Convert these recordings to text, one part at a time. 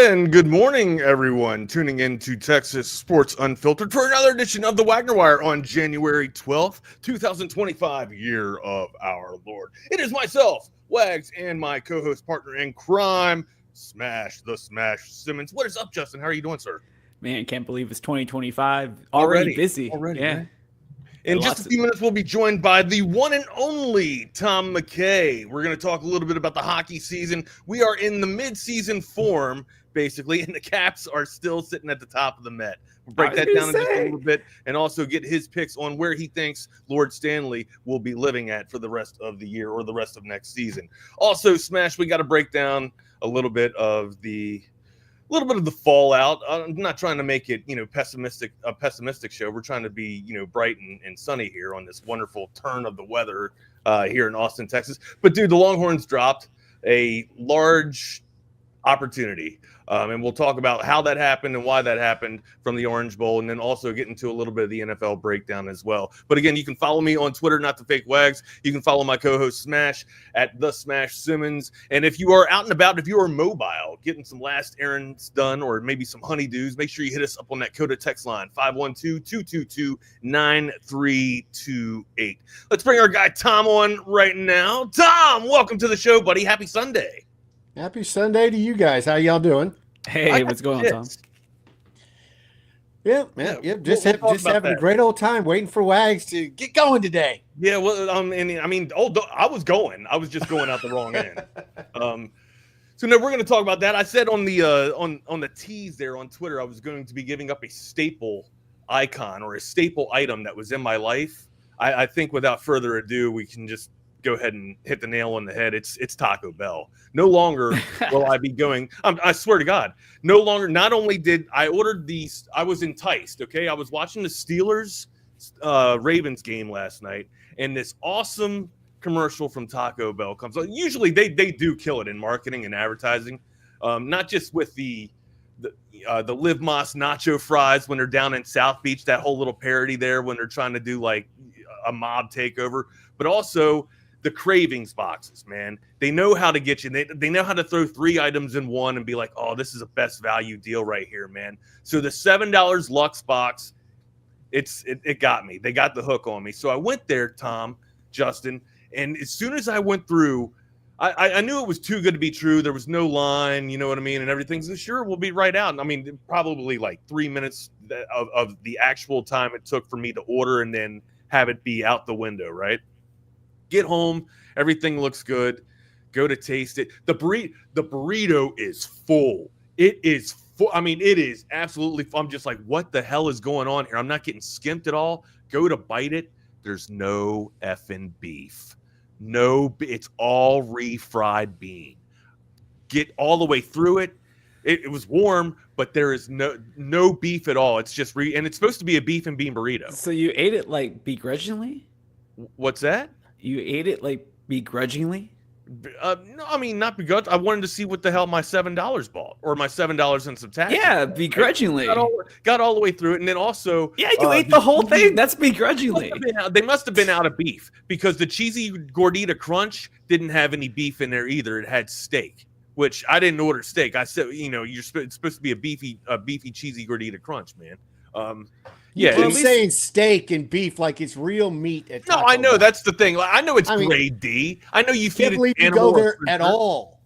And good morning, everyone, tuning in to Texas Sports Unfiltered for another edition of the Wagner Wire on January 12th, 2025, year of our Lord. It is myself, Wags, and my co-host partner in crime, Smash Simmons. What is up, Justin? How are you doing, sir? Man, can't believe it's 2025. Already busy. Yeah. Man. In just a few minutes, we'll be joined by the one and only Tom McKay. We're going to talk a little bit about the hockey season. We are in the mid-season form, basically, and the Caps are still sitting at the top of the Met. We'll break that down in just a little bit and also get his picks on where he thinks Lord Stanley will be living at for the rest of the year or the rest of next season. Also, Smash, we got to break down a little bit of the fallout. I'm not trying to make it, a pessimistic show. We're trying to be, bright and sunny here on this wonderful turn of the weather here in Austin, Texas. But dude, the Longhorns dropped a large opportunity. And we'll talk about how that happened and why that happened from the Orange Bowl, and then also get into a little bit of the NFL breakdown as well. But again, you can follow me on Twitter, not the fake Wags. You can follow my co-host Smash at the Smash Simmons. And if you are out and about, if you are mobile, getting some last errands done or maybe some honeydews, make sure you hit us up on that Coda text line, 512-222-9328. Let's bring our guy Tom on right now. Tom, welcome to the show, buddy. Happy Sunday. Happy Sunday to you guys. How y'all doing? Hey, what's going on, Tom? Yeah. Just having a great old time waiting for Wags to get going today. Yeah, well, I was going. I was just going out the wrong end. So no, we're going to talk about that. I said on the on the tease there on Twitter, I was going to be giving up a staple icon or a staple item that was in my life. I think without further ado, we can just go ahead and hit the nail on the head. It's Taco Bell. No longer will I be going. I swear to God, no longer. Not only did I ordered these, I was enticed. Okay, I was watching the Steelers Ravens game last night, and this awesome commercial from Taco Bell comes on. Usually they do kill it in marketing and advertising, not just with the Live Moss nacho fries when they're down in South Beach, that whole little parody there when they're trying to do like a mob takeover, but also the cravings boxes, man. They know how to get you. They know how to throw 3 items in one and be like, oh, this is a best value deal right here, man. So the $7 Lux box, it got me. They got the hook on me. So I went there, Tom, Justin, and as soon as I went through, I knew it was too good to be true. There was no line, you know what I mean, and everything. So sure, we'll be right out. I mean, probably like 3 minutes of the actual time it took for me to order and then have it be out the window, right? Get home, everything looks good. Go to taste it. The burrito is full. It is full. I mean, it is absolutely full. I'm just like, what the hell is going on here? I'm not getting skimped at all. Go to bite it. There's no effing beef. It's all refried bean. Get all the way through it. It was warm, but there is no beef at all. It's just and it's supposed to be a beef and bean burrito. So you ate it like begrudgingly? What's that? You ate it like begrudgingly? No, I mean, not begrudgingly. I wanted to see what the hell my $7 bought, or my $7 and some taxes. Yeah, begrudgingly. Got all the way through it, and then also you ate the whole thing. That's begrudgingly. They must have been out of beef because the cheesy gordita crunch didn't have any beef in there either. It had steak, which I didn't order steak. I said, it's supposed to be a beefy cheesy gordita crunch, man. Yeah, you're saying steak and beef like it's real meat. No, I know that's the thing. I know it's grade D. I know you feed it animal. Go there at all.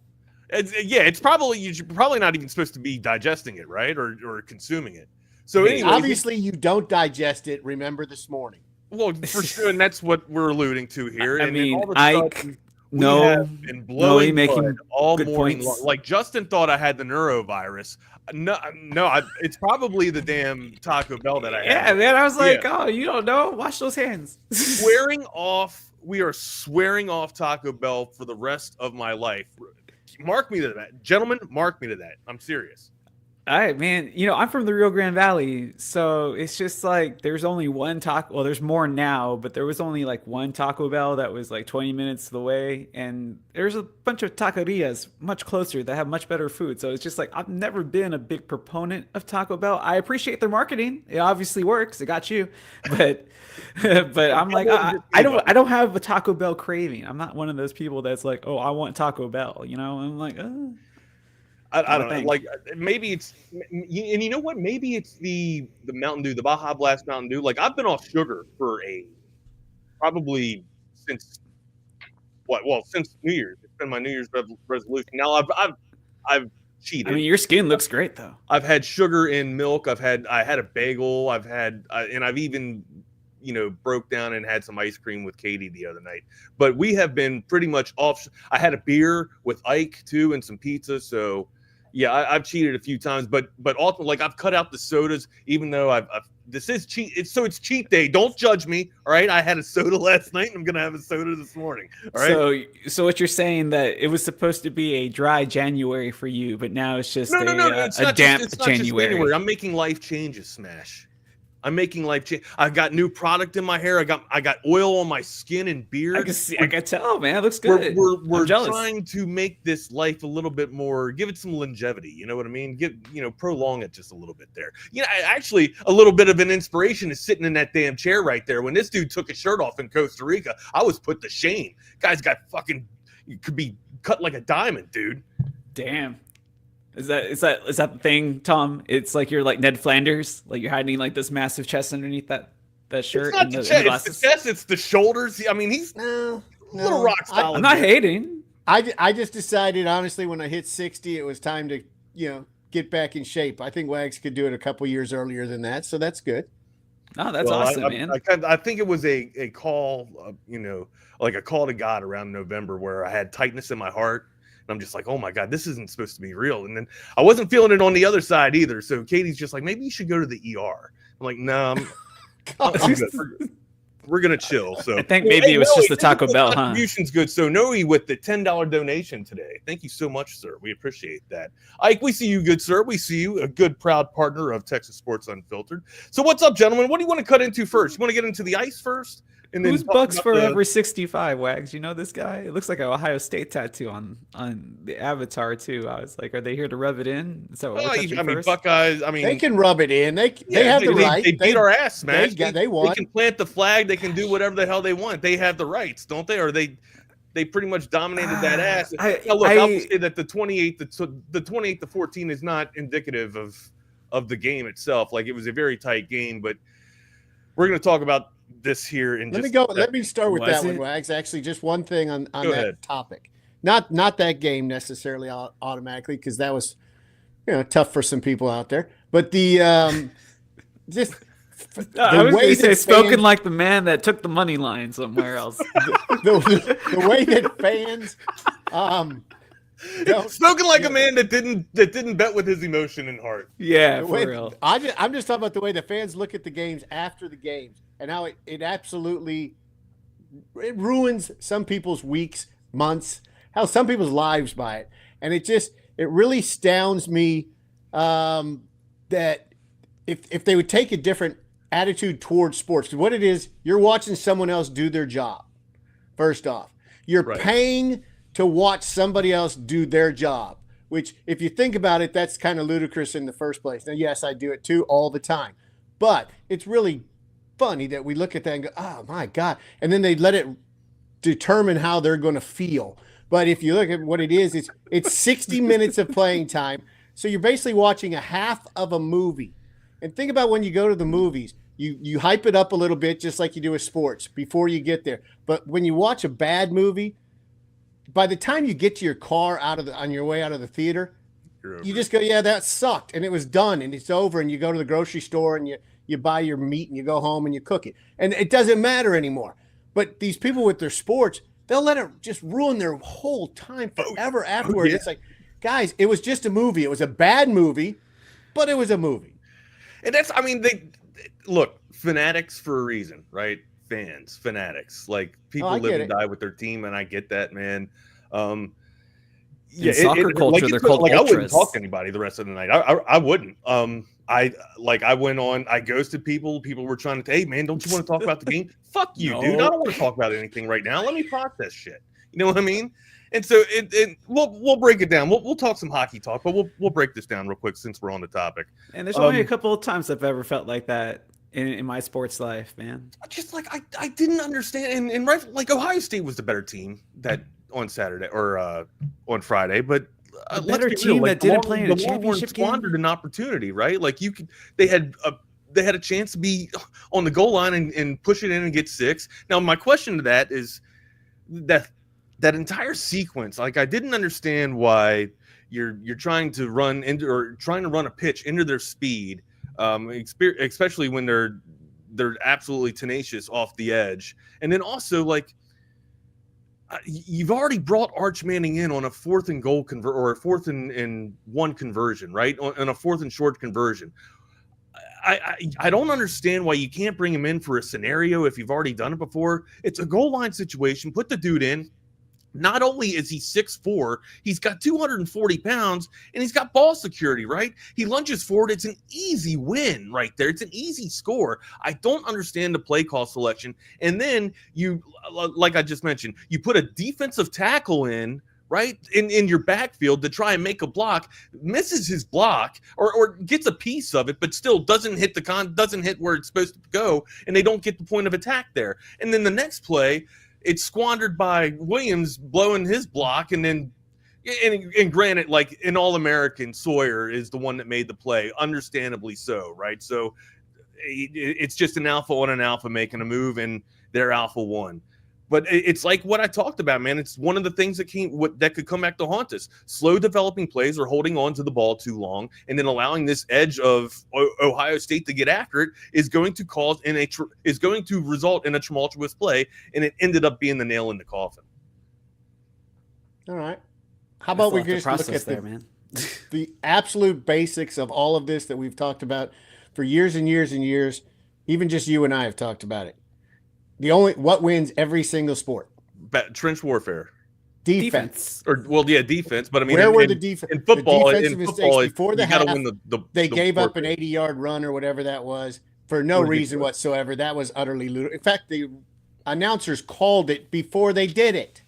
It's probably you're probably not even supposed to be digesting it, right, or consuming it. So anyway, obviously you don't digest it. Remember this morning. Well, for sure, and that's what we're alluding to here. I mean, blowing blood all morning long. Like Justin thought I had the neurovirus. No, it's probably the damn Taco Bell that I had. Yeah, man, I was like, oh, you don't know? Wash those hands. We are swearing off Taco Bell for the rest of my life. Mark me to that. Gentlemen, mark me to that. I'm serious. All right, man. I'm from the Rio Grande Valley, so it's just like there's only one taco. Well, there's more now, but there was only like one Taco Bell that was like 20 minutes away, and there's a bunch of taquerias much closer that have much better food. So it's just like I've never been a big proponent of Taco Bell. I appreciate their marketing; it obviously works. It got you, but I'm like I don't have a Taco Bell craving. I'm not one of those people that's like, oh, I want Taco Bell. I'm like. I don't know. Like maybe it's, and you know what? Maybe it's the Mountain Dew, the Baja Blast Mountain Dew. Like I've been off sugar for probably since since New Year's. It's been my New Year's resolution. Now I've cheated. I mean, your skin looks great though. I've had sugar in milk. I had a bagel. And I've even broke down and had some ice cream with Katie the other night. But we have been pretty much off. I had a beer with Ike too and some pizza. So yeah, I've cheated a few times. But ultimately, like I've cut out the sodas, even though this is cheat. It's cheat day. Don't judge me. All right. I had a soda last night and I'm going to have a soda this morning. All right. So what you're saying that it was supposed to be a dry January for you, but now it's just no. It's a damp January. January. I'm making life changes, Smash. I'm making life change. I got new product in my hair. I got oil on my skin and beard. I can tell, man. It looks good. We're trying to make this life a little bit more, give it some longevity. You know what I mean? Prolong it just a little bit there. Actually, a little bit of an inspiration is sitting in that damn chair right there. When this dude took his shirt off in Costa Rica, I was put to shame. Guy's got you could be cut like a diamond, dude. Damn. Is that the thing, Tom? It's like you're like Ned Flanders, like you're hiding like this massive chest underneath that shirt. It's not the chest. It's the chest. It's the shoulders. I mean, he's a little rock solid. I'm not hating. I just decided honestly when I hit 60, it was time to get back in shape. I think Wags could do it a couple years earlier than that, so that's good. No, that's awesome, man. I think it was a call, like a call to God around November where I had tightness in my heart. And I'm just like, oh my God, this isn't supposed to be real. And then I wasn't feeling it on the other side either. So Katie's just like, maybe you should go to the ER. I'm like, no, I'm good. We're going to chill. So I think maybe it was just the Taco Bell, huh? Contribution's good. So Noe with the $10 donation today. Thank you so much, sir. We appreciate that. Ike, we see you, good sir. We see you, a good, proud partner of Texas Sports Unfiltered. So what's up, gentlemen? What do you want to cut into first? You want to get into the ice first? And who's Bucks Forever 65, Wags? You know this guy? It looks like an Ohio State tattoo on the avatar too. I was like, are they here to rub it in? Is that what I mean, Buckeyes. I mean, they can rub it in. They have the right. They beat our ass, man. They won. They can plant the flag. They can do whatever the hell they want. They have the rights, don't they? Or they pretty much dominated that ass. I will say that the 28 to 14 is not indicative of the game itself. Like it was a very tight game, but we're going to talk about this here in let me start with that one, Wags. Actually, just one thing on that topic. Not that game necessarily automatically, because that was tough for some people out there. But the just I was going to say spoken like the man that took the money line somewhere else. the way that fans spoken like a man that didn't bet with his emotion and heart. Yeah, for real. I'm just talking about the way the fans look at the games after the games and how it absolutely ruins some people's weeks, months, how some people's lives by it. And it really astounds me that if they would take a different attitude towards sports, because what it is, you're watching someone else do their job. First off, you're paying to watch somebody else do their job, which if you think about it, that's kind of ludicrous in the first place. Now, yes, I do it too all the time, but it's really funny that we look at that and go, oh my God. And then they let it determine how they're going to feel. But if you look at what it is, it's 60 minutes of playing time. So you're basically watching a half of a movie. And think about when you go to the movies, you hype it up a little bit, just like you do with sports before you get there. But when you watch a bad movie, by the time you get to your car on your way out of the theater, you just go, yeah, that sucked. And it was done and it's over. And you go to the grocery store and you buy your meat and you go home and you cook it. And it doesn't matter anymore. But these people with their sports, they'll let it just ruin their whole time forever afterwards. It's like, guys, it was just a movie. It was a bad movie, but it was a movie. And they look, fanatics for a reason, right? Fans, fanatics, like people live and die with their team, and I get that, man. Soccer culture, they're called ultras. I wouldn't talk to anybody the rest of the night. I wouldn't. I went on. I ghosted people. People were trying to, hey man, don't you want to talk about the game? Fuck you, dude. I don't want to talk about anything right now. Let me process shit. You know what I mean? And so we'll break it down. We'll talk some hockey talk, but we'll break this down real quick since we're on the topic. And there's only a couple of times I've ever felt like that in my sports life, man. Just like I didn't understand, and right, like Ohio State was the better team that on Saturday or on Friday, but a let's better be real, team like, that didn't play in a the Longhorns championship game. squandered an opportunity, right? Like they had a chance to be on the goal line and push it in and get 6. Now, my question to that is that entire sequence, like, I didn't understand why you're trying to run a pitch into their speed, especially when they're absolutely tenacious off the edge, and then also, like, you've already brought Arch Manning in on a 4th and goal or a 4th and 1 conversion, right? On a 4th and short conversion. I don't understand why you can't bring him in for a scenario if you've already done it before. It's a goal line situation. Put the dude in. Not only is he 6'4", he's got 240 pounds, and he's got ball security, right? He lunges forward. It's an easy win right there. It's an easy score. I don't understand the play call selection. And then you, like I just mentioned, you put a defensive tackle in, right, in your backfield to try and make a block, misses his block or gets a piece of it, but still doesn't hit where it's supposed to go, and they don't get the point of attack there. And then the next play, it's squandered by Williams blowing his block, and then and granted, like, an All-American, Sawyer is the one that made the play, understandably so, right? So it's just an alpha on an alpha making a move, and they're alpha one. But it's like what I talked about, man. It's one of the things that could come back to haunt us. Slow developing plays or holding on to the ball too long, and then allowing this edge of Ohio State to get after it is going to result in a tumultuous play, and it ended up being the nail in the coffin. All right. How about we just look at the absolute basics of all of this that we've talked about for years and years and years. Even just you and I have talked about it. What wins every single sport? Trench warfare. Defense. Defense. But I mean, where were the defense? In football, before the half, they gave up an 80-yard run or whatever that was for no reason whatsoever. That was utterly ludicrous. In fact, the announcers called it before they did it.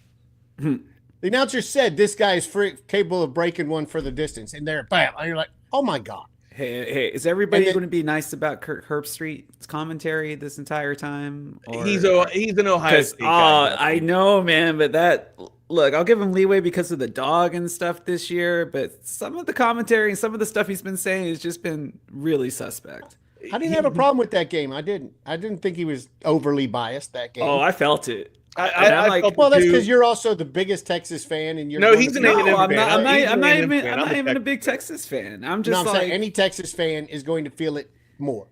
The announcer said this guy is capable of breaking one for the distance, and they're bam. And you're like, oh my god. Hey, is everybody going to be nice about Kirk Herbstreit's commentary this entire time? He's an Ohio State guy. I know, man, but look, I'll give him leeway because of the dog and stuff this year, but some of the commentary and some of the stuff he's been saying has just been really suspect. I didn't have a problem with that game. I didn't think he was overly biased that game. Oh, I felt it. Well, that's because you're also the biggest Texas fan, and you're he's an A&M fan. I'm not even a big Texas fan. I'm just saying any Texas fan is going to feel it more.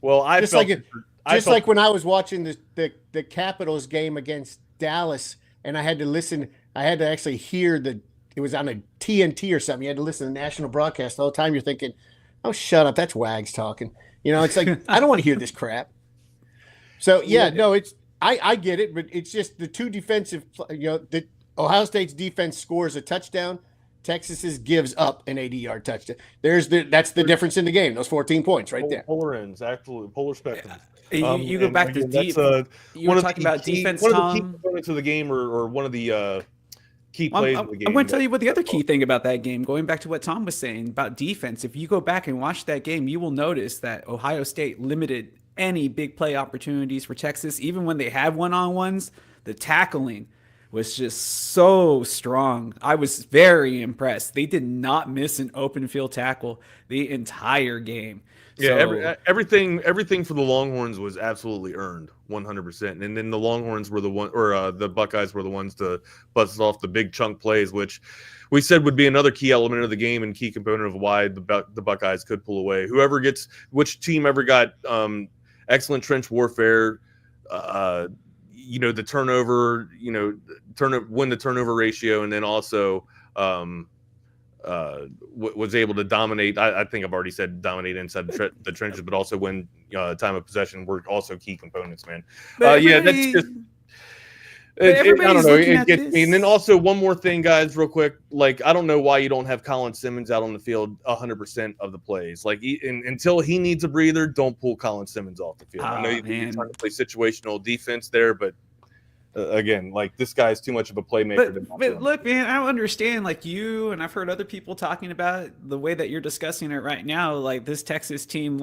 Well, like when I was watching the Capitals game against Dallas, and I had to listen. I had to actually hear it was on a TNT or something. You had to listen to the national broadcast the whole time. You're thinking, "Oh, shut up! That's Wags talking." It's like I don't want to hear this crap. So I get it, but it's just the two defensive. The Ohio State's defense scores a touchdown. Texas's gives up an 80-yard touchdown. That's the difference in the game. Those 14 points right there. Polar ends, absolutely polar spectrum. You go back to deep. You were talking about defense, Tom. One of the key components of the game, or one of the key plays of the game. I'm going to tell you what the other key thing about that game. Going back to what Tom was saying about defense, if you go back and watch that game, you will notice that Ohio State limited any big play opportunities for Texas. Even when they had one-on-ones, the tackling was just so strong. I was very impressed. They did not miss an open field tackle the entire game. Yeah, everything for the Longhorns was absolutely earned, 100%. And then the Longhorns were the Buckeyes were the ones to bust off the big chunk plays, which we said would be another key element of the game and key component of why the Buckeyes could pull away. Which team ever got excellent trench warfare, the turnover, win the turnover ratio, and then also was able to dominate. I think I've already said dominate inside the trenches, but also win time of possession were also key components, man. That's just. I don't know. It gets me. And then also one more thing, guys, real quick. Like, I don't know why you don't have Colin Simmons out on the field 100% of the plays. Like, until he needs a breather, don't pull Colin Simmons off the field. I know you're trying to play situational defense there, but again, like, this guy's too much of a playmaker. But look, man, I don't understand. Like, you and I've heard other people talking about it, the way that you're discussing it right now. Like, this Texas team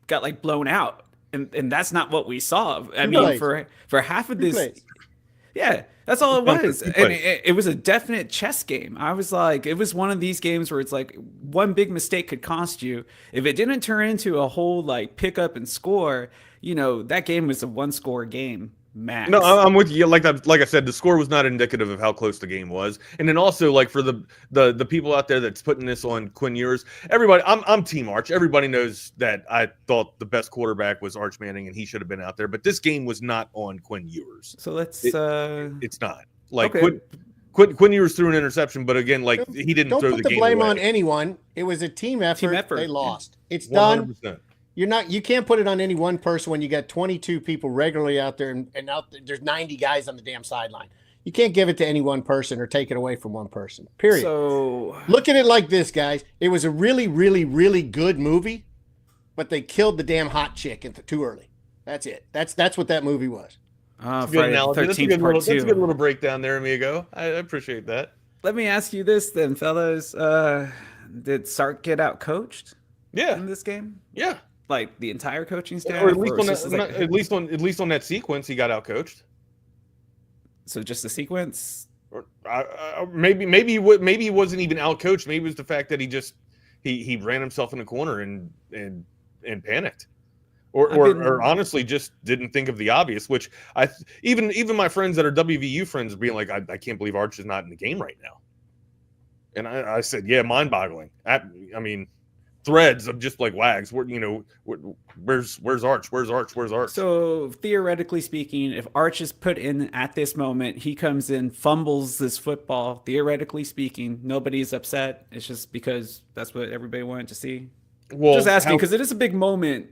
got like blown out, and that's not what we saw. I mean, for half of this. Yeah, that's all it Sounds was. good. And it was a definite chess game. I was like, it was one of these games where it's like one big mistake could cost you. If it didn't turn into a whole like pick up and score, that game was a 1-score game max. No, I'm with you. Like I said, the score was not indicative of how close the game was. And then also, like for the people out there that's putting this on Quinn Ewers, everybody, I'm Team Arch. Everybody knows that I thought the best quarterback was Arch Manning, and he should have been out there. But this game was not on Quinn Ewers. So let's. It's not like okay. Quinn Ewers threw an interception, but again, like he didn't throw the game away. Don't put the blame on anyone. It was a team effort. They lost. It's 100%. Done. You can't put it on any one person when you got 22 people regularly out there and out there, there's 90 guys on the damn sideline. You can't give it to any one person or take it away from one person. Period. So look at it like this, guys. It was a really, really, really good movie, but they killed the damn hot chick too early. That's it. That's what that movie was. Friday the 13th, that's a good little breakdown there, amigo. I appreciate that. Let me ask you this then, fellas. Did Sark get out coached? Yeah. In this game? Yeah. Like the entire coaching staff, or at least on that sequence, he got out coached. So just the sequence, or maybe he wasn't even out coached. Maybe it was the fact that he ran himself in the corner and panicked, or honestly just didn't think of the obvious. Which even my friends that are WVU friends are being like, I can't believe Arch is not in the game right now. And I said, yeah, mind-boggling. I mean. Threads of just like Wags. Where's Arch? Where's Arch? So theoretically speaking, if Arch is put in at this moment, he comes in, fumbles this football. Theoretically speaking, nobody's upset. It's just because that's what everybody wanted to see. Well, just asking because it is a big moment.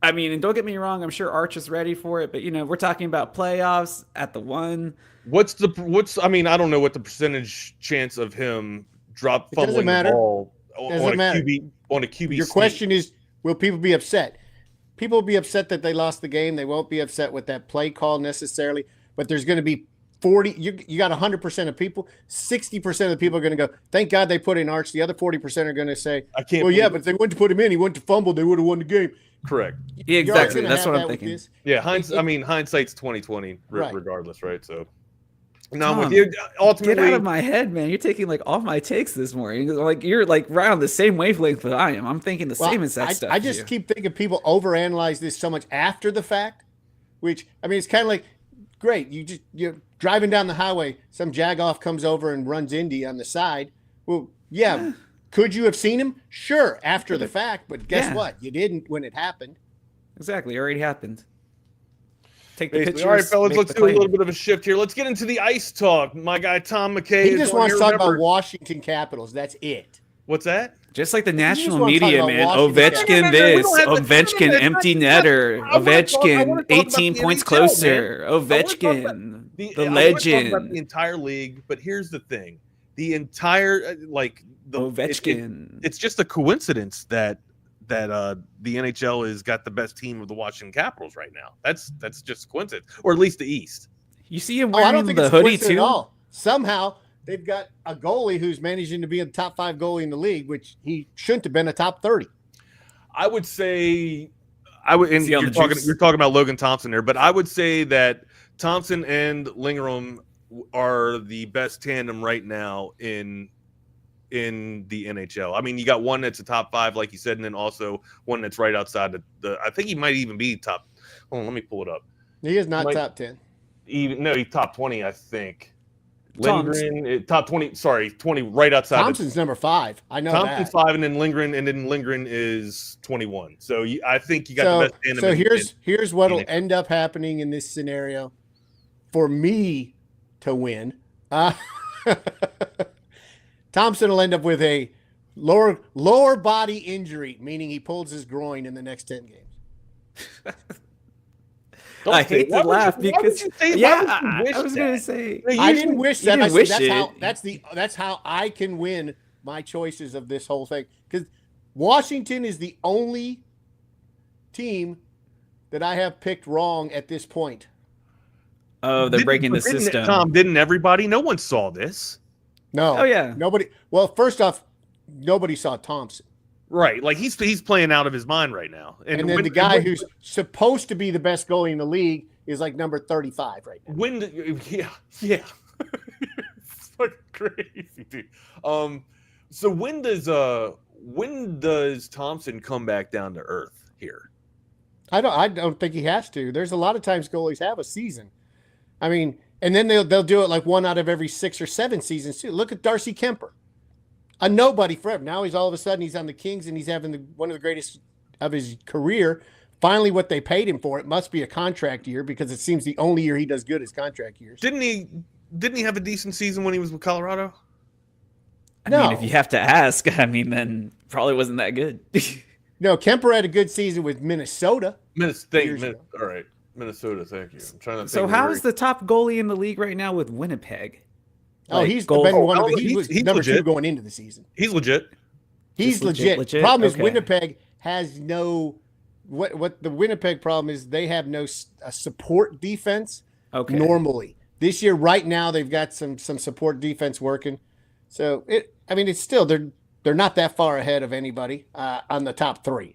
I mean, and don't get me wrong, I'm sure Arch is ready for it, but we're talking about playoffs at the one. I mean, I don't know what the percentage chance of him fumbling the ball on a QB. Your question is, will people be upset? People will be upset that they lost the game. They won't be upset with that play call necessarily, but there's going to be 40. You got 100% of people. 60% of the people are going to go, thank God they put in Arch. The other 40% are going to say, but if they wouldn't put him in, he wouldn't have fumbled. They would have won the game. Correct. Yeah, exactly. That's what I'm thinking. Yeah, hindsight's 20/20 regardless, right? So. No, I'm with you. Ultimately, get out of my head, man. You're taking like all my takes this morning. Like you're like right on the same wavelength that I am. I'm thinking the same exact stuff. I just keep thinking people overanalyze this so much after the fact, which I mean, it's kind of like, great. You're driving down the highway, some jagoff comes over and runs into you on the side. Well, yeah. Could you have seen him? Sure, after the fact, but guess what? You didn't when it happened. Exactly, it already happened. Take the pictures. All right, fellas, let's do a little bit of a shift here. Let's get into the ice talk. My guy Tom McKay. He just wants to talk about Washington Capitals. That's it. What's that? Just like the national media, man. Ovechkin this, Ovechkin empty netter, Ovechkin 18 points closer, Ovechkin the legend. About the entire league, but here's the thing: the entire Ovechkin. It's just a coincidence that the NHL has got the best team of the Washington Capitals right now. That's just coincidence, or at least the East. You see him wearing the hoodie too. At all. Somehow they've got a goalie who's managing to be a top 5 goalie in the league, which he shouldn't have been a top 30. I would say, and you're talking about Logan Thompson there, but I would say that Thompson and Lindgren are the best tandem right now in the NHL. I mean, you got one that's a top 5, like you said, and then also one that's right outside the I think he might even be top. Hold on, let me pull it up. He is not top 10. He's top 20, I think. Lindgren, top 20. Sorry, 20, right outside. Thompson's number 5. I know Thompson's 5, and then Lindgren is 21. So I think you got the best tandem. So here's what'll end up happening in this scenario for me to win. Thompson will end up with a lower body injury, meaning he pulls his groin in the next 10 games. I hate to laugh because I was going to say I didn't wish that. That's how I can win my choices of this whole thing, because Washington is the only team that I have picked wrong at this point. Oh, they're breaking the system. Tom, didn't everybody? No one saw this. No. Oh yeah. Nobody. Well, first off, nobody saw Thompson. Right. Like he's playing out of his mind right now. And then the guy who's supposed to be the best goalie in the league is like number 35 right now. Yeah. It's fucking crazy, dude. So when does Thompson come back down to earth here? I don't think he has to. There's a lot of times goalies have a season. I mean, and then they'll do it like 1 out of every 6 or 7 seasons too. Look at Darcy Kemper, a nobody forever. Now he's all of a sudden he's on the Kings and he's having one of the greatest of his career. Finally, what they paid him for, it must be a contract year because it seems the only year he does good is contract years. Didn't he have a decent season when he was with Colorado? I mean, if you have to ask, I mean, then probably wasn't that good. No, Kemper had a good season with Minnesota. All right. Minnesota, thank you. I'm trying to think. So how is the top goalie in the league right now with Winnipeg? He's been one of the he's number legit. 2 going into the season. He's legit. He's legit. Problem is Winnipeg has no what the Winnipeg problem is they have no support defense. Okay. Normally. This year right now they've got some support defense working. So it's still they're not that far ahead of anybody on the top 3.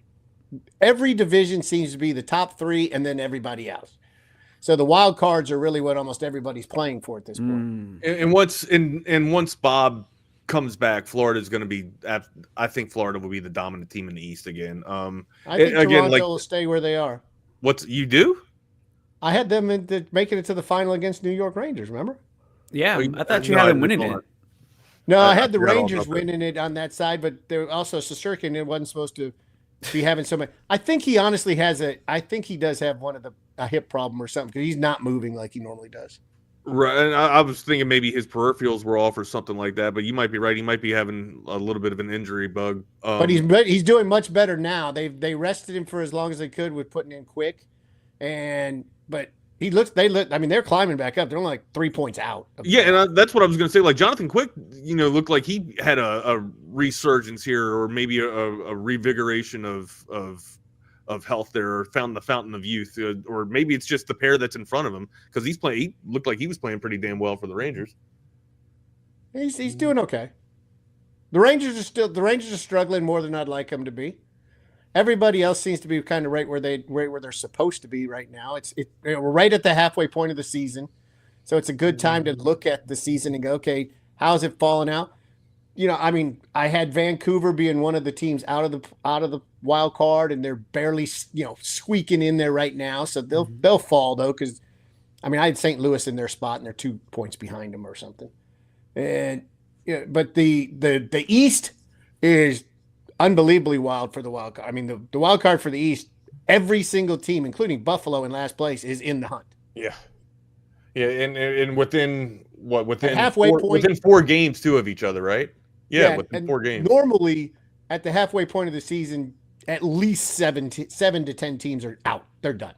Every division seems to be the top 3 and then everybody else. So the wild cards are really what almost everybody's playing for at this point. And once Bob comes back, Florida's going to be. I think Florida will be the dominant team in the East again. I think Toronto will stay where they are. You do? I had them making it to the final against New York Rangers. Remember? Yeah, I thought you had them winning it. No, I had the Rangers winning it on that side, but there also Shesterkin. It wasn't supposed to be having so much. I think he honestly has I think he does have a hip problem or something because he's not moving like he normally does. Right, and I was thinking maybe his peripherals were off or something like that. But you might be right; he might be having a little bit of an injury bug. But he's doing much better now. They rested him for as long as they could with putting in Quick, but they're climbing back up. They're only like 3 points out. Yeah, and that's what I was going to say. Like Jonathan Quick, looked like he had a resurgence here, or maybe a revigoration of health there, or found the fountain of youth, or maybe it's just the pair that's in front of him because he looked like he was playing pretty damn well for the Rangers. He's doing okay. The Rangers are struggling more than I'd like them to be. Everybody else seems to be kind of right where they're supposed to be right now. We're right at the halfway point of the season, so it's a good time to look at the season and go, okay, how's it falling out? I had Vancouver being one of the teams out of the wild card, and they're barely squeaking in there right now. So they'll fall though, because I had St. Louis in their spot, and they're 2 points behind them or something. And but the East is unbelievably wild for the wild card. The wild card for the East, every single team, including Buffalo in last place, is in the hunt. Yeah, and within halfway point, within 4 games too of each other, right? Yeah, within 4 games. Normally, at the halfway point of the season, at least 7 to 10 teams are out. They're done.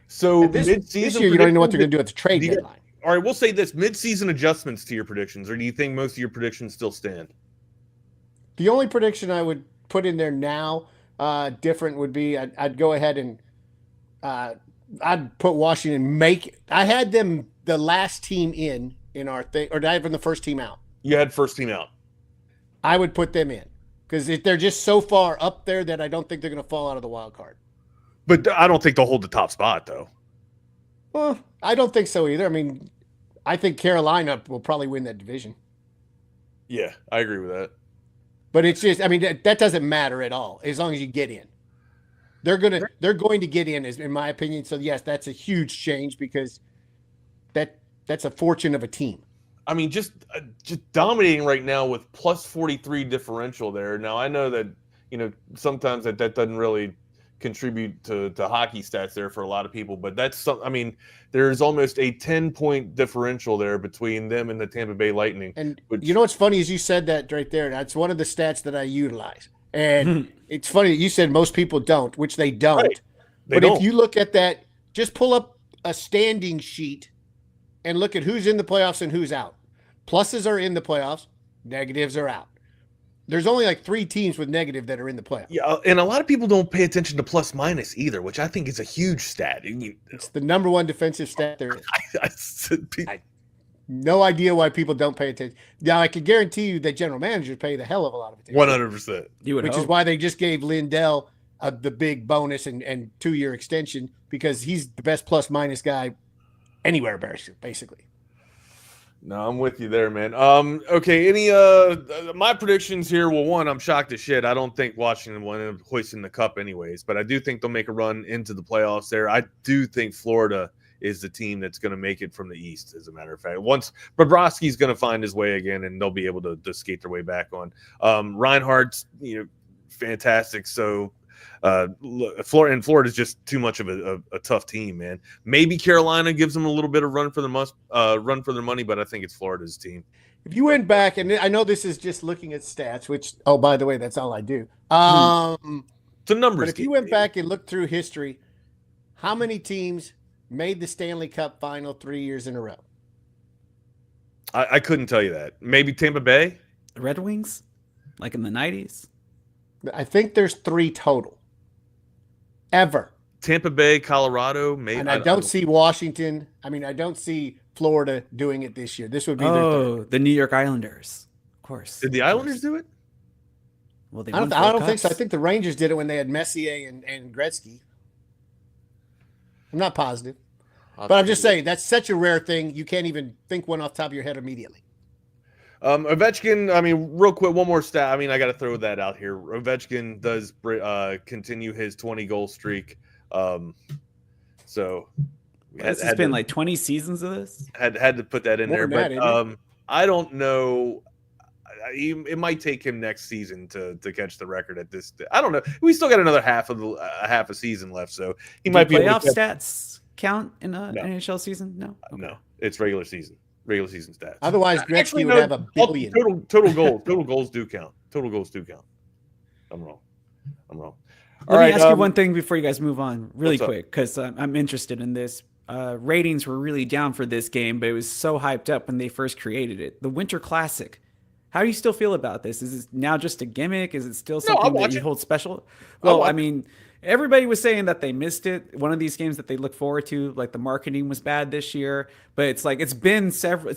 So this year, you don't even know what they're going to do at the trade deadline. All right, we'll say this: mid-season adjustments to your predictions, or do you think most of your predictions still stand? The only prediction I would put in there now, different, would be I'd go ahead and I'd put Washington. I had them the last team in our thing, or did I have them the first team out? You had first team out. I would put them in because they're just so far up there that I don't think they're going to fall out of the wild card. But I don't think they'll hold the top spot, though. Well, I don't think so either. I think Carolina will probably win that division. Yeah, I agree with that. But it's just, that doesn't matter at all as long as you get in. They're going to get in my opinion. So yes, that's a huge change because that's a fortune of a team. Just dominating right now with plus 43 differential there. Now I know that sometimes that doesn't really contribute to hockey stats there for a lot of people, but there's almost a 10-point differential there between them and the Tampa Bay Lightning. And what's funny is you said that right there. That's one of the stats that I utilize. And it's funny that you said most people don't, which they don't. Right. If you look at that, just pull up a standing sheet and look at who's in the playoffs and who's out. Pluses are in the playoffs, negatives are out. There's only like 3 teams with negative that are in the playoffs. Yeah, and a lot of people don't pay attention to plus minus either, which I think is a huge stat. It's the number 1 defensive stat there is. I no idea why people don't pay attention. Now, I can guarantee you that general managers pay the hell of a lot of attention. 100%. Which is why they just gave Lindell the big bonus and 2-year extension because he's the best plus minus guy anywhere, basically. No, I'm with you there, man. Okay, any my predictions here? Well, one, I'm shocked as shit. I don't think Washington will end up hoisting the cup anyways, but I do think they'll make a run into the playoffs there. I do think Florida is the team that's going to make it from the East, as a matter of fact. Once Bobrovsky's going to find his way again, and they'll be able to skate their way back on. Reinhardt's, fantastic. So Florida's just too much of a tough team, man. Maybe Carolina gives them a little bit of run for their money, but I think it's Florida's team. If you went back, and I know this is just looking at stats, which, oh, by the way, that's all I do. It's a numbers. But if you went back and looked through history, how many teams made the Stanley Cup final 3 years in a row? I couldn't tell you that. Maybe Tampa Bay? The Red Wings? Like in the 90s? I think there's 3 total. Ever. Tampa Bay, Colorado, maybe. And I don't see Washington. I don't see Florida doing it this year. This would be their third. The New York Islanders. Of course. Did the Islanders do it? Well, I don't think so. I think the Rangers did it when they had Messier and Gretzky. I'm not positive. But I'm just saying, that's such a rare thing. You can't even think one off the top of your head immediately. Ovechkin, real quick, one more stat. I got to throw that out here. Ovechkin does continue his 20-goal streak. So it's been like 20 seasons of this? Had to put that in there. But I don't know. It might take him next season to catch the record at this. I don't know. We still got another half a season left, so he might be playoff stats count in an NHL season? No, okay. No, it's regular season stats. Otherwise, Gretzky would have a billion. Total goals do count. Total goals do count. I'm wrong. Let me ask you one thing before you guys move on, really quick, because I'm interested in this. Ratings were really down for this game, but it was so hyped up when they first created it. The Winter Classic. How do you still feel about this? Is it now just a gimmick? Is it still something that you hold special? Well, everybody was saying that they missed it. One of these games that they look forward to, like the marketing was bad this year, but it's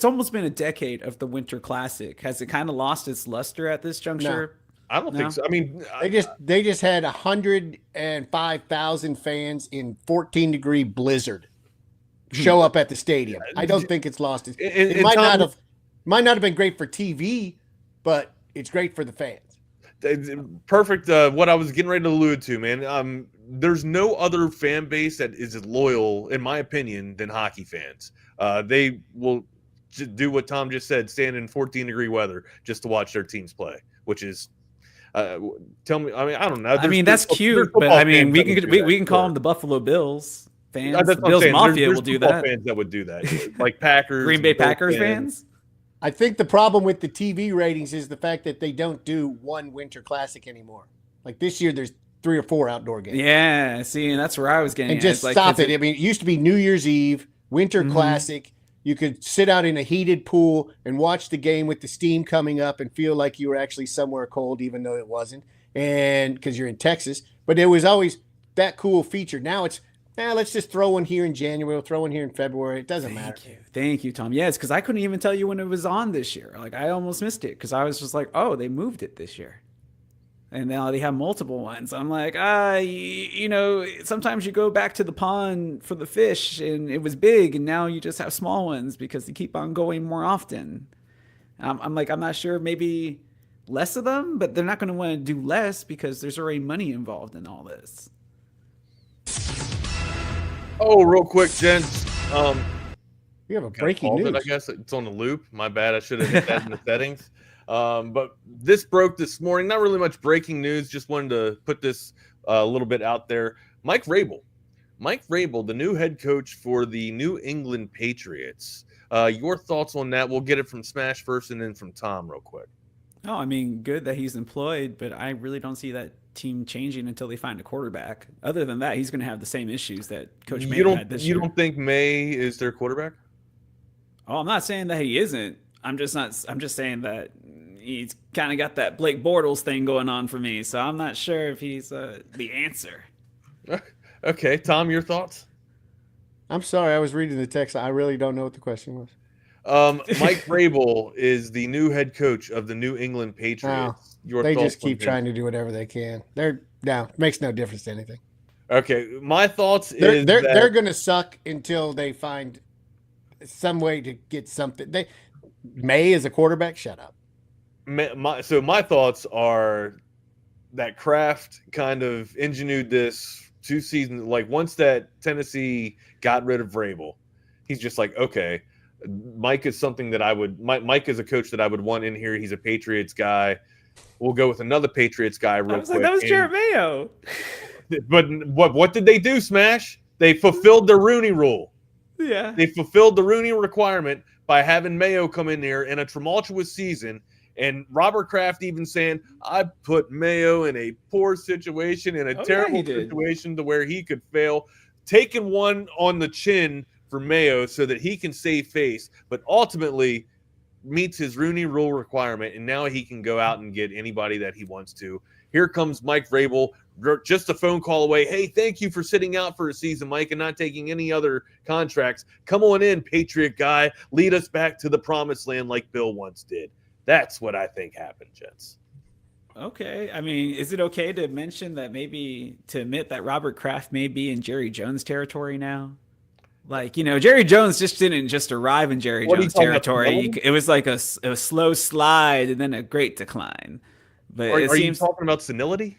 almost been a decade of the Winter Classic. Has it kind of lost its luster at this juncture? No, I don't think so. They just had 105,000 fans in 14-degree blizzard show up at the stadium. I don't think it's lost its. It might not have been great for TV, but it's great for the fans. Perfect. What I was getting ready to allude to, man. There's no other fan base that is as loyal, in my opinion, than hockey fans. They will do what Tom just said, stand in 14-degree weather just to watch their teams play, which is, tell me, I don't know. That's cute, but we can call them the Buffalo Bills fans. The Bills Mafia will do that. Fans that would do that, like Packers, Green Bay Packers fans. I think the problem with the TV ratings is the fact that they don't do one Winter Classic anymore. Like this year, there's 3 or 4 outdoor games. Yeah, see, and that's where I was getting. And just stop it. It used to be New Year's Eve, Winter Classic. You could sit out in a heated pool and watch the game with the steam coming up and feel like you were actually somewhere cold, even though it wasn't, and because you're in Texas. But there was always that cool feature. Now it's, let's just throw one here in January, we'll throw one here in February. It doesn't matter. Thank you, Tom. Yes, because I couldn't even tell you when it was on this year. Like, I almost missed it because I was just like, oh, they moved it this year. And now they have multiple ones. I'm like, sometimes you go back to the pond for the fish and it was big and now you just have small ones because they keep on going more often. I'm not sure, maybe less of them, but they're not going to want to do less because there's already money involved in all this. Oh, real quick, gents. We have a breaking news. I guess it's on the loop. My bad. I should have hit that in the settings. But this broke this morning. Not really much breaking news. Just wanted to put this a little bit out there. Mike Vrabel, the new head coach for the New England Patriots. Your thoughts on that? We'll get it from Smash first and then from Tom real quick. Oh, good that he's employed, but I really don't see that team changing until they find a quarterback. Other than that, he's going to have the same issues that Coach May had this year. You don't think May is their quarterback? Oh, I'm not saying that he isn't. I'm just saying that he's kind of got that Blake Bortles thing going on for me. So I'm not sure if he's the answer. Okay, Tom, your thoughts? I'm sorry, I was reading the text. I really don't know what the question was. Mike Vrabel is the new head coach of the New England Patriots. They just keep trying to do whatever they can. No, it makes no difference to anything. Okay, my thoughts They're going to suck until they find some way to get something. May is a quarterback. Shut up. my thoughts are that Kraft kind of engineered this 2 seasons. Like once that Tennessee got rid of Vrabel, he's just like, okay, Mike is something that Mike is a coach that I would want in here. He's a Patriots guy. We'll go with another Patriots guy real quick. That was Jarrett Mayo. But what did they do, Smash? They fulfilled the Rooney rule. Yeah. They fulfilled the Rooney requirement by having Mayo come in there in a tumultuous season. And Robert Kraft even saying, I put Mayo in a poor situation, in a terrible situation to where he could fail, taking one on the chin for Mayo so that he can save face, but ultimately meets his Rooney rule requirement, and now he can go out and get anybody that he wants to. Here comes Mike Vrabel, just a phone call away. Hey, thank you for sitting out for a season, Mike, and not taking any other contracts. Come on in, Patriot guy. Lead us back to the promised land like Bill once did. That's what I think happened, gents. Okay. I mean, is it okay to mention that maybe to admit that Robert Kraft may be in Jerry Jones territory now? Like, Jerry Jones didn't just arrive in Jerry Jones territory. It was like a slow slide and then a great decline. But are you talking about senility?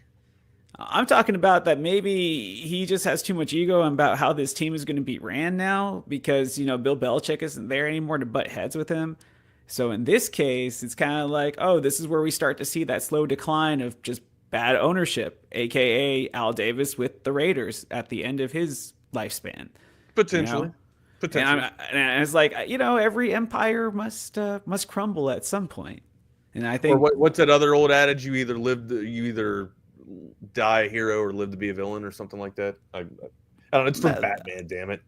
I'm talking about that maybe he just has too much ego about how this team is going to be ran now because, Bill Belichick isn't there anymore to butt heads with him. So in this case, it's kind of like, oh, this is where we start to see that slow decline of just bad ownership, a.k.a. Al Davis with the Raiders at the end of his lifespan. Potentially. And it's like, every empire must crumble at some point. And I think, or what's that other old adage? You either die a hero or live to be a villain or something like that. I don't know. It's from Batman, damn it.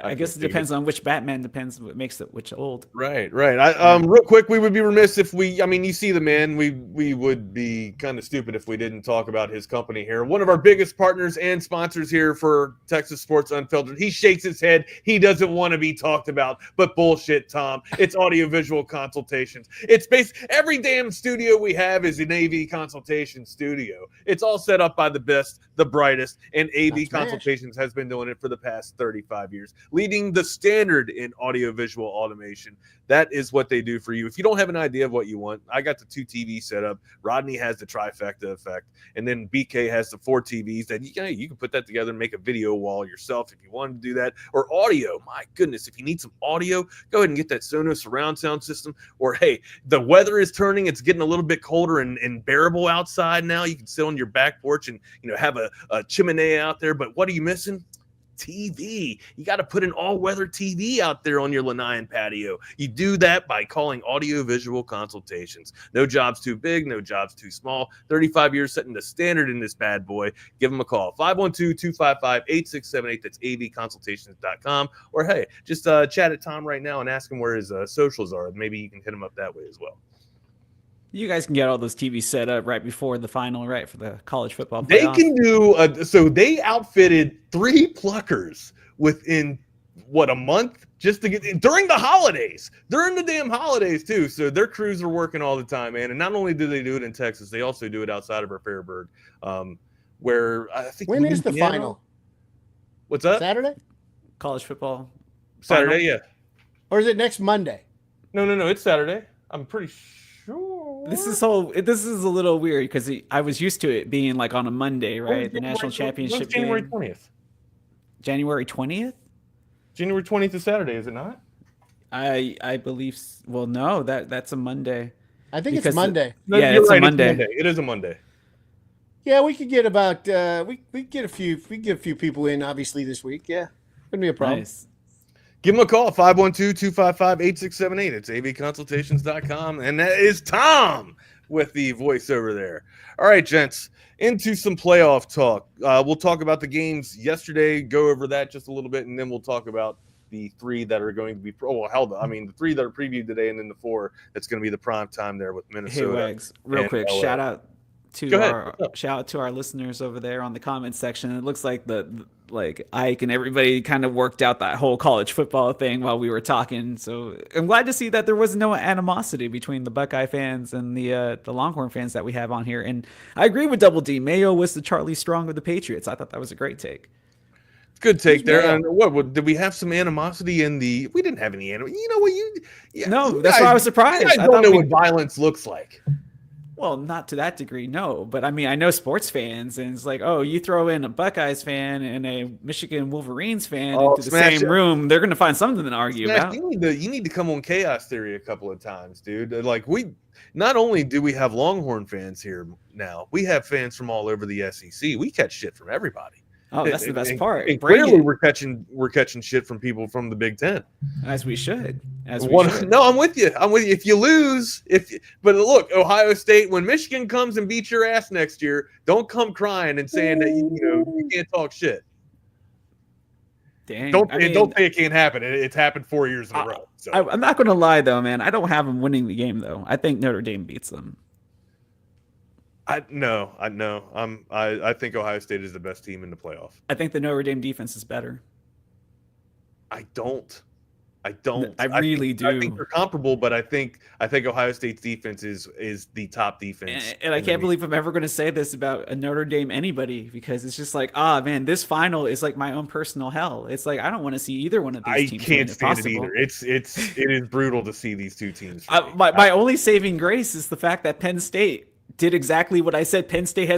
I guess it depends on which Batman, depends what makes it which old. Right. Real quick, we would be remiss if you see the man, we would be kind of stupid if we didn't talk about his company here. One of our biggest partners and sponsors here for Texas Sports Unfiltered. He shakes his head. He doesn't want to be talked about, but bullshit, Tom. It's audiovisual consultations. It's every damn studio we have is an AV consultation studio. It's all set up by the best, the brightest, and AV Consultations has been doing it for the past 35 years. Leading the standard in audiovisual automation. That is what they do for you. If you don't have an idea of what you want, I got the 2 TV setup. Rodney has the trifecta effect. And then BK has the 4 TVs that you can put that together and make a video wall yourself if you wanted to do that. Or audio. My goodness, if you need some audio, go ahead and get that Sonos surround sound system. Or, hey, the weather is turning. It's getting a little bit colder and bearable outside now. You can sit on your back porch and have a chimney out there. But what are you missing? TV. You got to put an all-weather TV out there on your lanai patio. You do that by calling Audio-Visual Consultations. No job's too big, no job's too small. 35 years setting the standard in this bad boy. Give them a call. 512-255-8678. That's avconsultations.com. Or, hey, just chat at Tom right now and ask him where his socials are. Maybe you can hit him up that way as well. You guys can get all those TVs set up right before the final, right, for the college football playoff. They can do so they outfitted 3 pluckers within a month just to get during the holidays, during the damn holidays too. So their crews are working all the time, man. And not only do they do it in Texas, they also do it outside of our Fairburg, where I think. When is the final? What's that? Saturday? College football. Saturday, final? Yeah. Or is it next Monday? No. It's Saturday. I'm pretty sure. This is a little weird because I was used to it being like on a Monday, right? The national championship game. January 20th. January 20th? January 20th is Saturday, is it not? I believe. Well, no, that's a Monday. I think it's Monday. It's right, a Monday. It is a Monday. Yeah, we could get about we get a few people in obviously this week. Yeah, wouldn't be a problem. Nice. Give them a call, 512-255-8678. It's avconsultations.com. And that is Tom with the voiceover there. All right, gents, into some playoff talk. We'll talk about the games yesterday, go over that just a little bit, and then we'll talk about the 3 that are going to be the 3 that are previewed today, and then the 4 that's going to be the prime time there with Minnesota. Hey, Wags, real quick, LA. shout out to our listeners over there on the comment section. It looks like the like Ike and everybody kind of worked out that whole college football thing while we were talking. So I'm glad to see that there was no animosity between the Buckeye fans and the Longhorn fans that we have on here. And I agree with Double D. Mayo was the Charlie Strong of the Patriots. I thought that was a great take. Good take there. And what did we have some animosity in the? We didn't have any animosity. You know what? No, that's why I was surprised. I don't know what violence looks like. Well, not to that degree, no. But I mean, I know sports fans, and it's like, oh, you throw in a Buckeyes fan and a Michigan Wolverines fan into the same room, they're going to find something to argue about. You need to come on Chaos Theory a couple of times, dude. Like not only do we have Longhorn fans here now, we have fans from all over the SEC. We catch shit from everybody. Oh, that's the best part. And clearly, we're catching shit from people from the Big Ten, as we should. No, I'm with you. If you lose, but look, Ohio State, when Michigan comes and beats your ass next year, don't come crying and saying that you can't talk shit. Dang, don't say it can't happen. It's happened 4 years in a row. So. I'm not going to lie though, man. I don't have them winning the game though. I think Notre Dame beats them. I think Ohio State is the best team in the playoff. I think the Notre Dame defense is better. I don't. I really do. I think they're comparable, but I think Ohio State's defense is the top defense. And I can't believe I'm ever going to say this about a Notre Dame anybody, because it's just like, man, this final is like my own personal hell. It's like I don't want to see either one of these teams. I can't stand it either. It is brutal to see these two teams. My only saving grace is the fact that Penn State did exactly what I said Penn State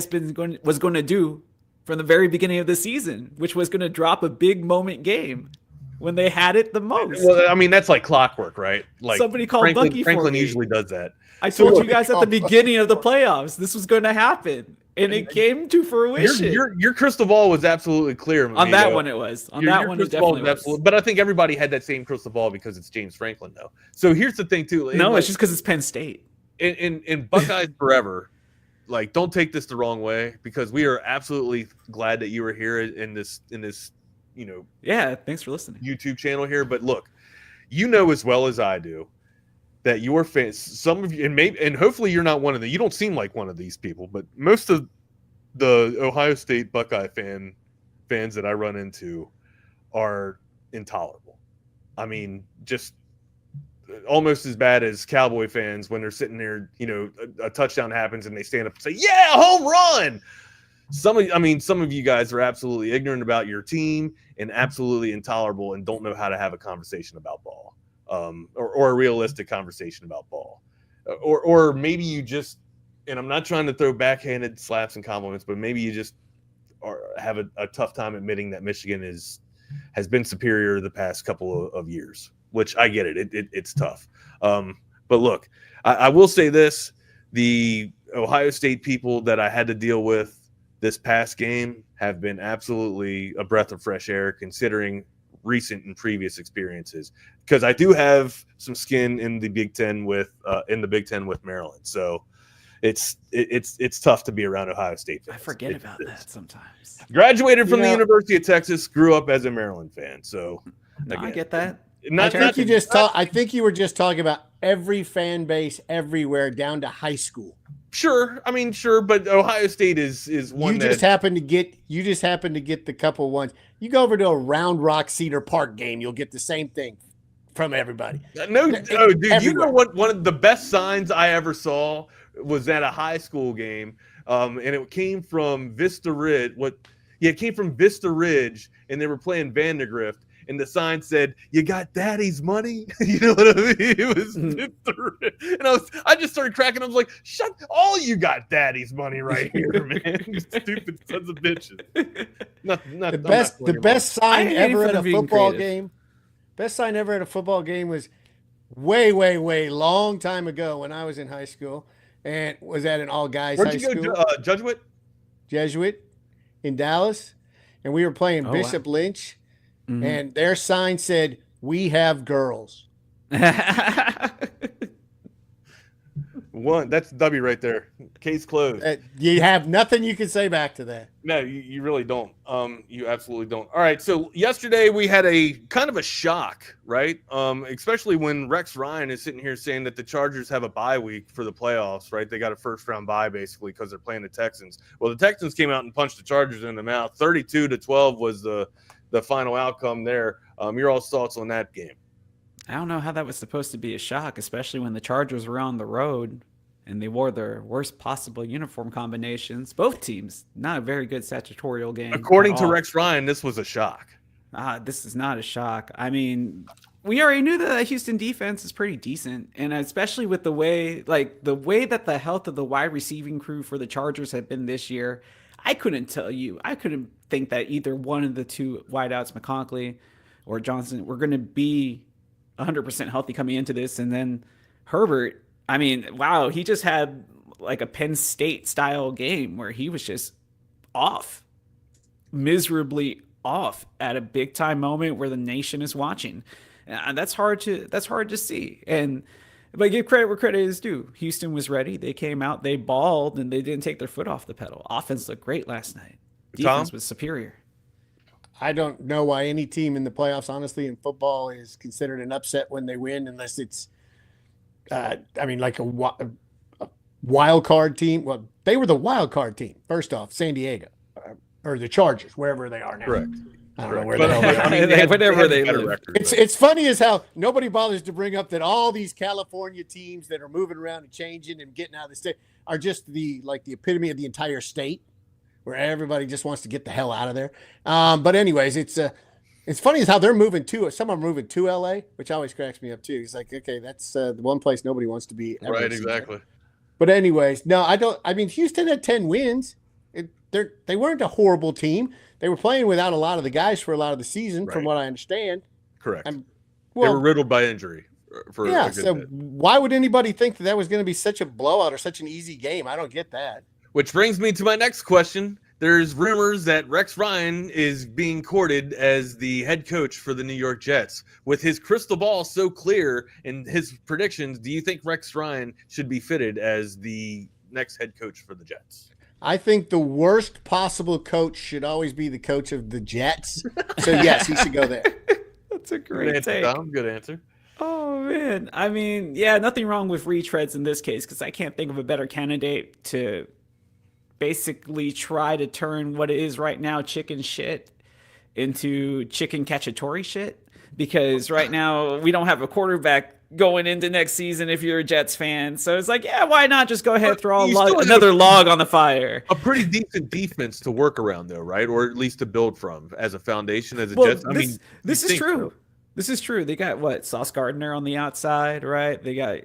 was going to do from the very beginning of the season, which was going to drop a big moment game when they had it the most. Well, I mean, that's like clockwork, right? Like somebody called Bucky. Franklin usually does that. I told you guys at the beginning of the playoffs this was going to happen, and it came to fruition. Your crystal ball was absolutely clear. On that one, it was. On that one, it definitely was. But I think everybody had that same crystal ball because it's James Franklin, though. So here's the thing, too. No, it's just because it's Penn State. In Buckeyes forever, like, don't take this the wrong way, because we are absolutely glad that you were here in this yeah, thanks for listening, YouTube channel here. But look, as well as I do that your fans, some of you, and hopefully you're not one of them. You don't seem like one of these people, but most of the Ohio State Buckeye fans that I run into are intolerable. I mean, just almost as bad as Cowboy fans when they're sitting there, a touchdown happens and they stand up and say, "Yeah, home run." Some of you guys are absolutely ignorant about your team and absolutely intolerable and don't know how to have a conversation about ball, or a realistic conversation about ball, or maybe you just, and I'm not trying to throw backhanded slaps and compliments, but maybe you just have a tough time admitting that Michigan has been superior the past couple of years. Which I get it. It's tough. But look, I will say this. The Ohio State people that I had to deal with this past game have been absolutely a breath of fresh air, considering recent and previous experiences. Because I do have some skin in the Big Ten with Maryland. So it's tough to be around Ohio State fans. I forget about that sometimes. Graduated from the University of Texas, grew up as a Maryland fan. So I get that. I think you were just talking about every fan base everywhere down to high school. Sure, but Ohio State is one. You just happen to get the couple ones. You go over to a Round Rock Cedar Park game, you'll get the same thing from everybody. No, dude, everywhere. You know what? One of the best signs I ever saw was at a high school game, and it came from Vista Ridge. It came from Vista Ridge, and they were playing Vandergrift. And the sign said, "You got daddy's money." You know what I mean? It was and I just started cracking. I was like, "Shut! All you got daddy's money right here, man! You stupid sons of bitches." The best sign ever at a football game. Best sign ever at a football game was way, way, way long time ago when I was in high school, and was at an all guys high school. Where'd you go? Jesuit in Dallas, and we were playing Bishop Lynch. Mm-hmm. And their sign said, "We have girls." One. That's W right there. Case closed. You have nothing you can say back to that. No, you really don't. You absolutely don't. All right. So yesterday we had a kind of a shock, right? Especially when Rex Ryan is sitting here saying that the Chargers have a bye week for the playoffs, right? They got a first round bye basically because they're playing the Texans. Well, the Texans came out and punched the Chargers in the mouth. 32-12 was the final outcome there. Your all's thoughts on that game? I don't know how that was supposed to be a shock, especially when the Chargers were on the road and they wore their worst possible uniform combinations. Both teams, not a very good statutorial game. According to Rex Ryan, this was a shock. This is not a shock. I mean, we already knew that the Houston defense is pretty decent, and especially with the way that the health of the wide receiving crew for the Chargers have been this year, I couldn't think that either one of the two wideouts, McConkley or Johnson, were going to be 100% healthy coming into this. And then Herbert, I mean, wow, he just had like a Penn State style game where he was just off, miserably off at a big time moment where the nation is watching. And that's hard to see. But give credit where credit is due. Houston was ready. They came out, they balled, and they didn't take their foot off the pedal. Offense looked great last night. Defense was superior. I don't know why any team in the playoffs, honestly, in football is considered an upset when they win, unless it's, like a wild card team. Well, they were the wild card team. First off, San Diego or the Chargers, wherever they are now. Correct. I don't know where the hell they are. I mean, whatever they live. It's funny as how nobody bothers to bring up that all these California teams that are moving around and changing and getting out of the state are just the epitome of the entire state, where everybody just wants to get the hell out of there. But anyways, it's funny as how they're moving to. Some of them are moving to LA, which always cracks me up too. It's like, okay, that's the one place nobody wants to be. Right, exactly. But anyways, no, I don't. I mean, Houston had 10 wins. They weren't a horrible team. They were playing without a lot of the guys for a lot of the season, from what I understand. Correct. They were riddled by injury. So why would anybody think that was going to be such a blowout or such an easy game? I don't get that. Which brings me to my next question. There's rumors that Rex Ryan is being courted as the head coach for the New York Jets. With his crystal ball so clear in his predictions, do you think Rex Ryan should be fitted as the next head coach for the Jets? I think the worst possible coach should always be the coach of the Jets. So, yes, he should go there. That's a great take. Tom. Good answer. Oh, man. I mean, yeah, nothing wrong with retreads in this case, because I can't think of a better candidate to basically try to turn what it is right now chicken shit into chicken cacciatore shit. Because right now we don't have a quarterback going into next season if you're a Jets fan. So it's like, yeah, why not just go ahead and throw another log on the fire? A pretty decent defense to work around, though, right? Or at least to build from as a foundation as a Jets. This is true. So. This is true. They got Sauce Gardner on the outside, right? You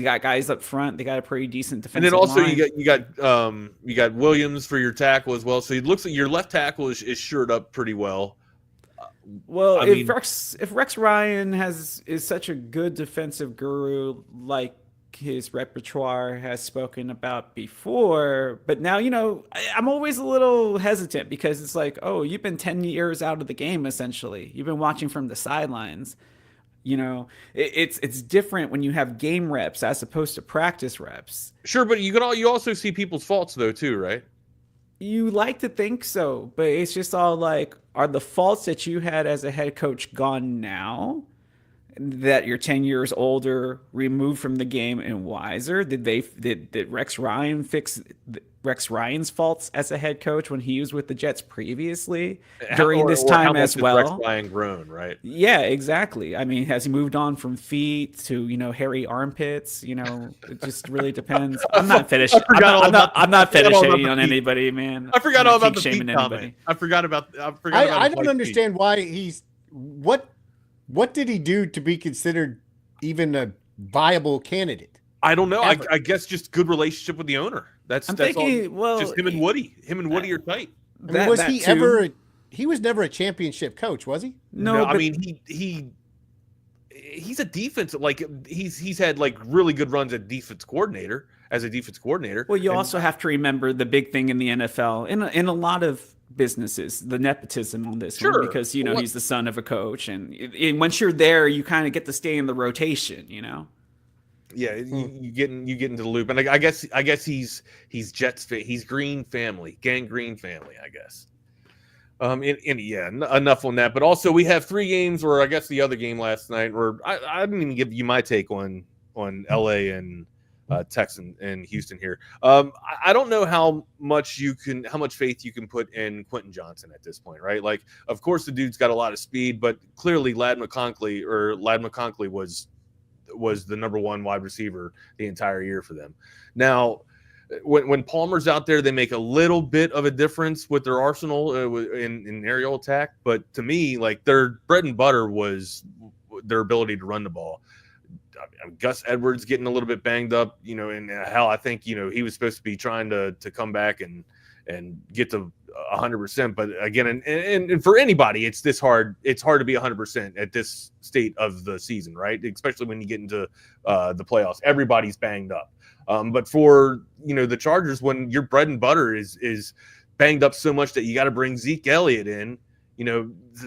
got guys up front. They got a pretty decent defensive line. And then also you got Williams for your tackle as well. So it looks like your left tackle is shored up pretty well. Well, if Rex Ryan is such a good defensive guru, like his repertoire has spoken about before, but now, I'm always a little hesitant because it's like, oh, you've been 10 years out of the game, essentially. You've been watching from the sidelines. It's different when you have game reps as opposed to practice reps. Sure, but you also see people's faults though too, right? You like to think so, but it's just all like, are the faults that you had as a head coach gone now? That you're 10 years older, removed from the game and wiser? Did Rex Ryan fix Rex Ryan's faults as a head coach when he was with the Jets previously during this time as well? Rex Ryan grown, right? Yeah, exactly. I mean, has he moved on from feet to hairy armpits? It just really depends. I'm not finished. I'm not finishing on anybody, man. I forgot all about the feet comment. I forgot about. I don't understand why What did he do to be considered even a viable candidate? I don't know. I guess just good relationship with the owner. That's all. Well, just him and Woody. Him and Woody are tight. He was never a championship coach, was he? No, I mean he's a defense. He's had really good runs at defense coordinator as a defense coordinator. Well, you also have to remember the big thing in the NFL in a lot of businesses, the nepotism on this one, because he's the son of a coach, and once you're there, you kind of get to stay in the rotation. Yeah, you get into the loop, and I guess he's Jets fan. He's Green family, Gang Green family, I guess. Enough on that. But also, we have 3 games, or I guess the other game last night, where I didn't even give you my take on LA and Texan and Houston here. I don't know how much faith you can put in Quentin Johnson at this point, right? Like, of course, the dude's got a lot of speed, but clearly Ladd McConkey was the number 1 wide receiver the entire year for them. Now, when Palmer's out there, they make a little bit of a difference with their arsenal in aerial attack. But to me, like, their bread and butter was their ability to run the ball. Gus Edwards getting a little bit banged up, and hell, I think, he was supposed to be trying to come back and get to 100%. But again, and for anybody, it's hard to be 100% at this state of the season, right? Especially when you get into the playoffs, everybody's banged up. But for, the Chargers, when your bread and butter is banged up so much that you got to bring Zeke Elliott in,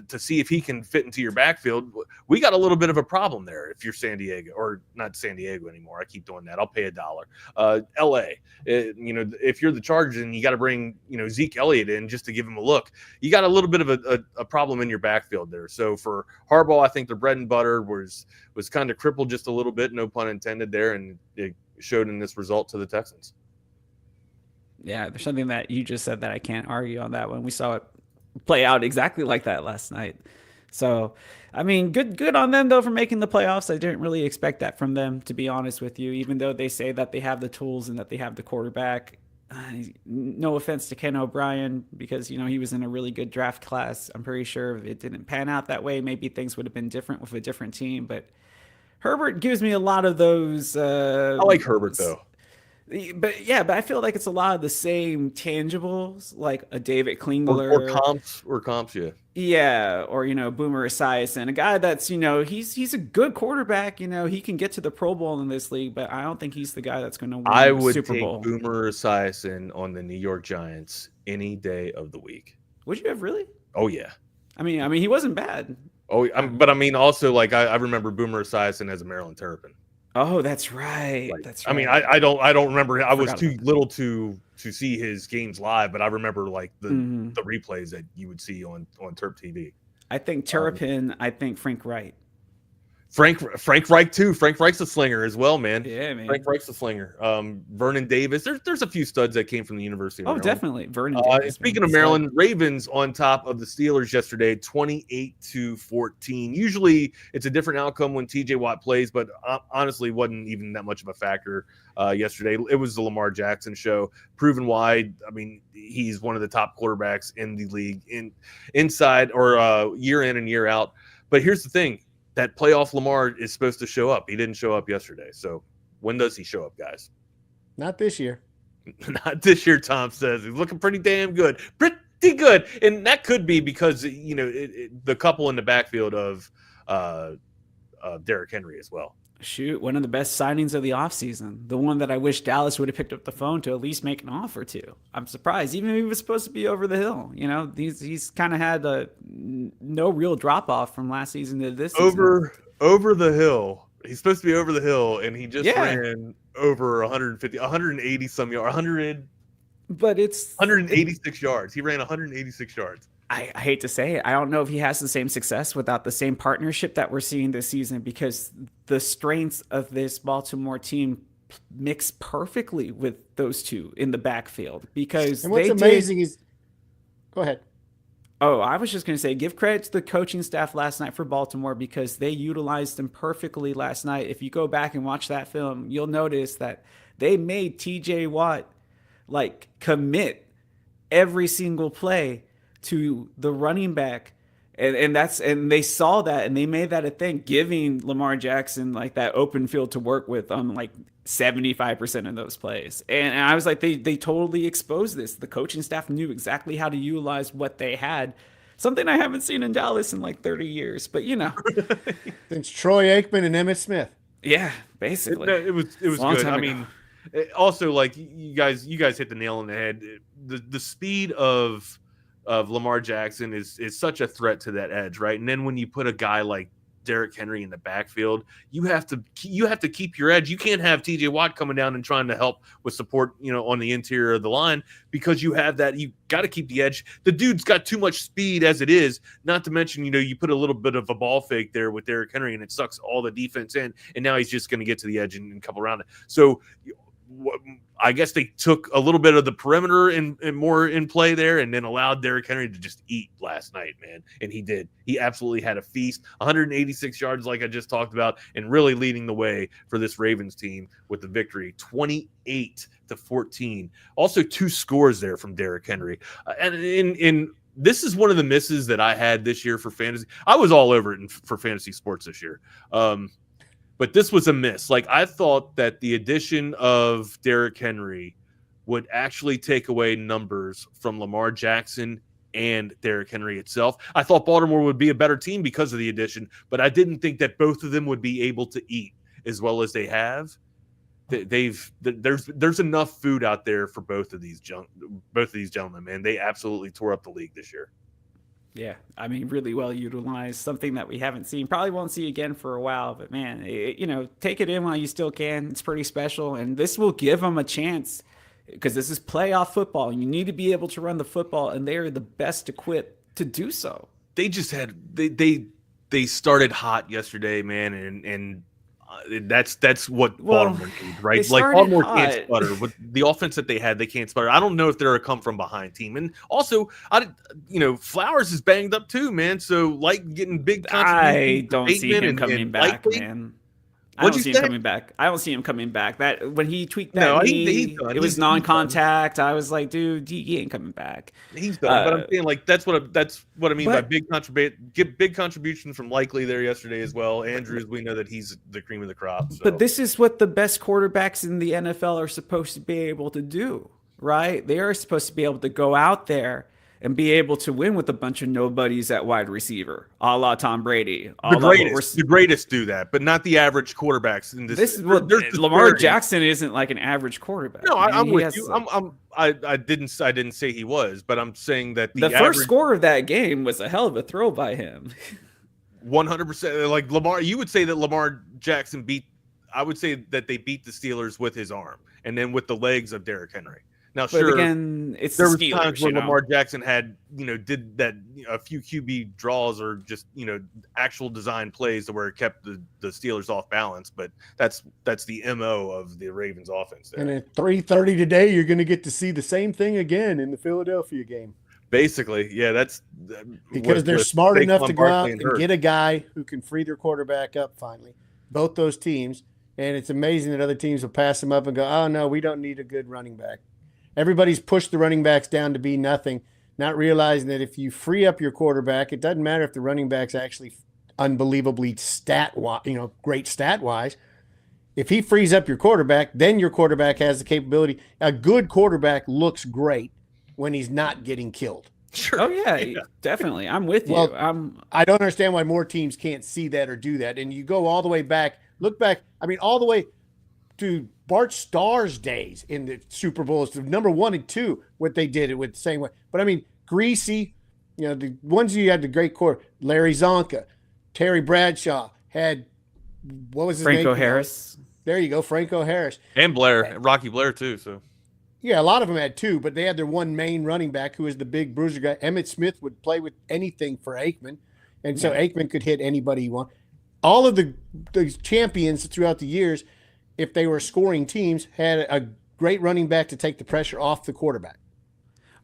to see if he can fit into your backfield, we got a little bit of a problem there. If you're San Diego, or not San Diego anymore, I keep doing that. I'll pay $1. LA, if you're the Chargers and you got to bring, Zeke Elliott in just to give him a look, you got a little bit of a problem in your backfield there. So for Harbaugh, I think the bread and butter was kind of crippled just a little bit, no pun intended there, and it showed in this result to the Texans. Yeah, there's something that you just said that I can't argue on that one. We saw it play out exactly like that last night. So, I mean, good on them, though, for making the playoffs. I didn't really expect that from them, to be honest with you, even though they say that they have the tools and that they have the quarterback. No offense to Ken O'Brien, because, he was in a really good draft class. I'm pretty sure if it didn't pan out that way, maybe things would have been different with a different team. But Herbert gives me a lot of those. I like Herbert, though. But I feel like it's a lot of the same tangibles, like a David Klingler or comps, yeah. Yeah, or Boomer Esiason, a guy that's he's a good quarterback. He can get to the Pro Bowl in this league, but I don't think he's the guy that's going to win the Super Bowl. I would take Boomer Esiason on the New York Giants any day of the week. Would you have really? Oh yeah. I mean, he wasn't bad. Oh, but I mean, also, like, I remember Boomer Esiason as a Maryland Terrapin. Oh, that's right. Like, that's right. I mean, I don't remember. I was too little to see his games live, but I remember, like, the replays that you would see on Terp TV. I think Terrapin. I think Frank Wright. Frank Reich too. Frank Reich's a slinger as well, man. Yeah, man. Frank Reich's a slinger. Vernon Davis. There's a few studs that came from the University of Maryland. Definitely. Vernon Davis. Speaking of Maryland, Ravens on top of the Steelers yesterday, 28-14. Usually it's a different outcome when TJ Watt plays, but honestly wasn't even that much of a factor yesterday. It was the Lamar Jackson show. Proven why. I mean, he's one of the top quarterbacks in the league inside or year in and year out. But here's the thing. That playoff Lamar is supposed to show up. He didn't show up yesterday. So when does he show up, guys? Not this year. Not this year, Tom says. He's looking pretty damn good. Pretty good. And that could be because, the couple in the backfield of Derrick Henry as well. Shoot, one of the best signings of the offseason. The one that I wish Dallas would have picked up the phone to at least make an offer to. I'm surprised. Even if he was supposed to be over the hill. He's kind of had no real drop-off from last season to this season. Over the hill. He's supposed to be over the hill, and he just ran over 180 some yards. 100. But it's 186 yards. He ran 186 yards. I hate to say it. I don't know if he has the same success without the same partnership that we're seeing this season, because the strengths of this Baltimore team mix perfectly with those two in the backfield. Because and what's amazing is, go ahead. Oh, I was just going to say, give credit to the coaching staff last night for Baltimore, because they utilized them perfectly last night. If you go back and watch that film, you'll notice that they made TJ Watt commit every single play to the running back, and they saw that, and they made that a thing, giving Lamar Jackson that open field to work with on 75% of those plays. And I was like, they totally exposed this. The coaching staff knew exactly how to utilize what they had. Something I haven't seen in Dallas in 30 years, but since Troy Aikman and Emmitt Smith. Yeah, basically. It was good. I mean, also, you guys hit the nail on the head. The speed of Lamar Jackson is such a threat to that edge, right? And then when you put a guy like Derrick Henry in the backfield, you have to keep your edge. You can't have TJ Watt coming down and trying to help with support, on the interior of the line, because you have that. You got to keep the edge. The dude's got too much speed as it is, not to mention, you put a little bit of a ball fake there with Derrick Henry and it sucks all the defense in, and now he's just going to get to the edge in a couple rounds. So I guess they took a little bit of the perimeter and more in play there, and then allowed Derrick Henry to just eat last night, man. And he did. He absolutely had a feast. 186 yards, like I just talked about, and really leading the way for this Ravens team with the victory, 28-14. Also, 2 scores there from Derrick Henry. And this is one of the misses that I had this year for fantasy. I was all over it for fantasy sports this year. But this was a miss. Like, I thought that the addition of Derrick Henry would actually take away numbers from Lamar Jackson and Derrick Henry itself. I thought Baltimore would be a better team because of the addition, but I didn't think that both of them would be able to eat as well as they have. There's enough food out there for both of these gentlemen, man. They absolutely tore up the league this year. Yeah, I mean, really well utilized, something that we haven't seen, probably won't see again for a while. But man, take it in while you still can. It's pretty special, and this will give them a chance, because this is playoff football. You need to be able to run the football, and they are the best equipped to do so. They just had they started hot yesterday, man, and that's what Baltimore needs, right? Like, Baltimore can't sputter with the offense that they had. They can't sputter. I don't know if they're a come from behind team, and also, Flowers is banged up too, man. So, like, getting big. I don't see him coming back, man. I don't see him coming back. I don't see him coming back. That when he tweaked that knee, it was non-contact. I was like, dude, he ain't coming back. He's done. But I'm saying, like, that's what I mean by big contribution from Likely there yesterday as well. Andrews, we know that he's the cream of the crop. So. But this is what the best quarterbacks in the NFL are supposed to be able to do, right? They are supposed to be able to go out there and be able to win with a bunch of nobodies at wide receiver, a la Tom Brady. The greatest do that, but not the average quarterbacks. In this is what Lamar Jackson isn't like an average quarterback. No, I'm with you. I didn't say he was, but I'm saying that the first score of that game was a hell of a throw by him. 100%. Like Lamar, you would say that Lamar Jackson I would say that they beat the Steelers with his arm and then with the legs of Derrick Henry. Now, but sure, again, it's there was times where Lamar Jackson had, did that a few QB draws or just, actual design plays to where it kept the Steelers off balance. But that's the MO of the Ravens offense there. And at 3:30 today, you're going to get to see the same thing again in the Philadelphia game. Basically, yeah, that's because they're smart enough to go out and get a guy who can free their quarterback up finally. Both those teams. And it's amazing that other teams will pass them up and go, oh, no, we don't need a good running back. Everybody's pushed the running backs down to be nothing, not realizing that if you free up your quarterback, it doesn't matter if the running back's actually unbelievably great stat-wise. If he frees up your quarterback, then your quarterback has the capability. A good quarterback looks great when he's not getting killed. Sure. Oh, yeah, definitely. I'm with you. I don't understand why more teams can't see that or do that. And you go all the way back, look back, all the way to Bart Starr's days in the Super Bowls, number 1 and 2, what they did it with the same way. But Greasy, the ones you had the great core, Larry Zonka, Terry Bradshaw had, what was his name? Franco Harris. There you go, Franco Harris. And Blair, Rocky Blair too. So yeah, a lot of them had 2, but they had their one main running back who was the big bruiser guy. Emmett Smith would play with anything for Aikman, and so Aikman could hit anybody he wanted. All of the champions throughout the years, if they were scoring teams, had a great running back to take the pressure off the quarterback.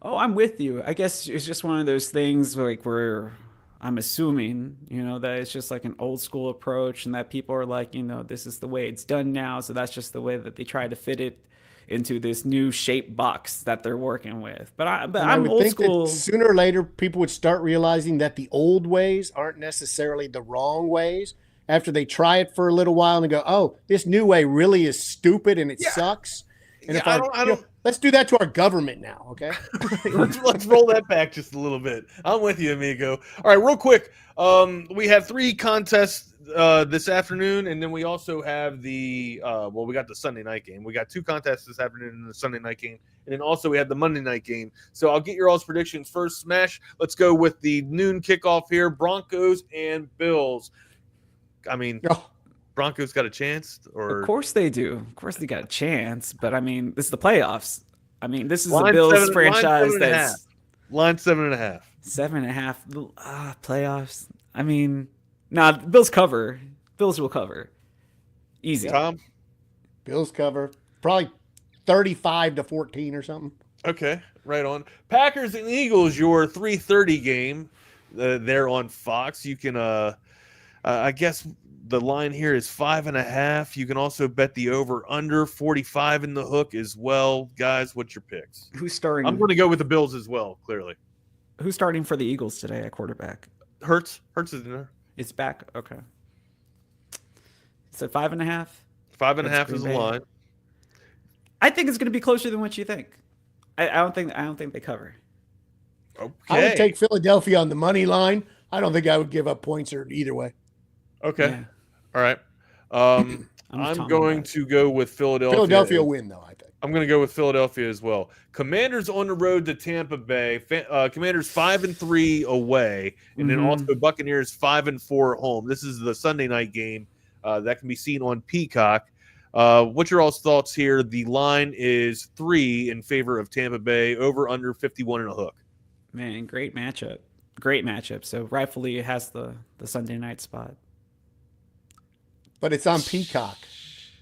Oh, I'm with you. I guess it's just one of those things like where I'm assuming, that it's just like an old school approach and that people are like, this is the way it's done now. So that's just the way that they try to fit it into this new shape box that they're working with. But I'm old school. Sooner or later, people would start realizing that the old ways aren't necessarily the wrong ways. After they try it for a little while and go, oh, this new way really is stupid and it sucks. And if I don't let's do that to our government now, okay? let's roll that back just a little bit. I'm with you, amigo. All right, real quick. We have 3 contests this afternoon, and then we also have we got the Sunday night game. We got 2 contests this afternoon in the Sunday night game, and then also we have the Monday night game. So I'll get your all's predictions first. Smash, let's go with the noon kickoff here, Broncos and Bills. I mean, Oh, Broncos got a chance, or Of course they do. Of course they got a chance, but I mean, this is the playoffs. I mean, this is the line Bills 7, franchise line 7.5. that's Line 7.5. 7.5. Playoffs. I mean, nah, Bills cover. Bills will cover. Easy. Tom? Bills cover probably 35-14 or something. Okay, right on. Packers and Eagles, your 3:30 game. There on Fox. You can, I guess the line here is 5.5. You can also bet the over/under 45 in the hook as well. Guys, what's your picks? Who's starting? I'm going to go with the Bills as well. Clearly, Who's starting for the Eagles today at quarterback? Hurts is in there. It's back. Okay. It's at 5.5. 5.5 is the line. I think it's going to be closer than what you think. I don't think they cover. Okay. I would take Philadelphia on the money line. I don't think I would give up points or either way. Okay. Yeah. All right. I'm going to go with Philadelphia. Philadelphia will win, though, I think. I'm going to go with Philadelphia as well. Commanders on the road to Tampa Bay. Commanders 5-3 away, and then also Buccaneers 5-4 at home. This is the Sunday night game that can be seen on Peacock. What's your all's thoughts here? The line is 3 in favor of Tampa Bay, over under 51 and a hook. Man, great matchup. Great matchup. So rightfully it has the Sunday night spot. But it's on Peacock.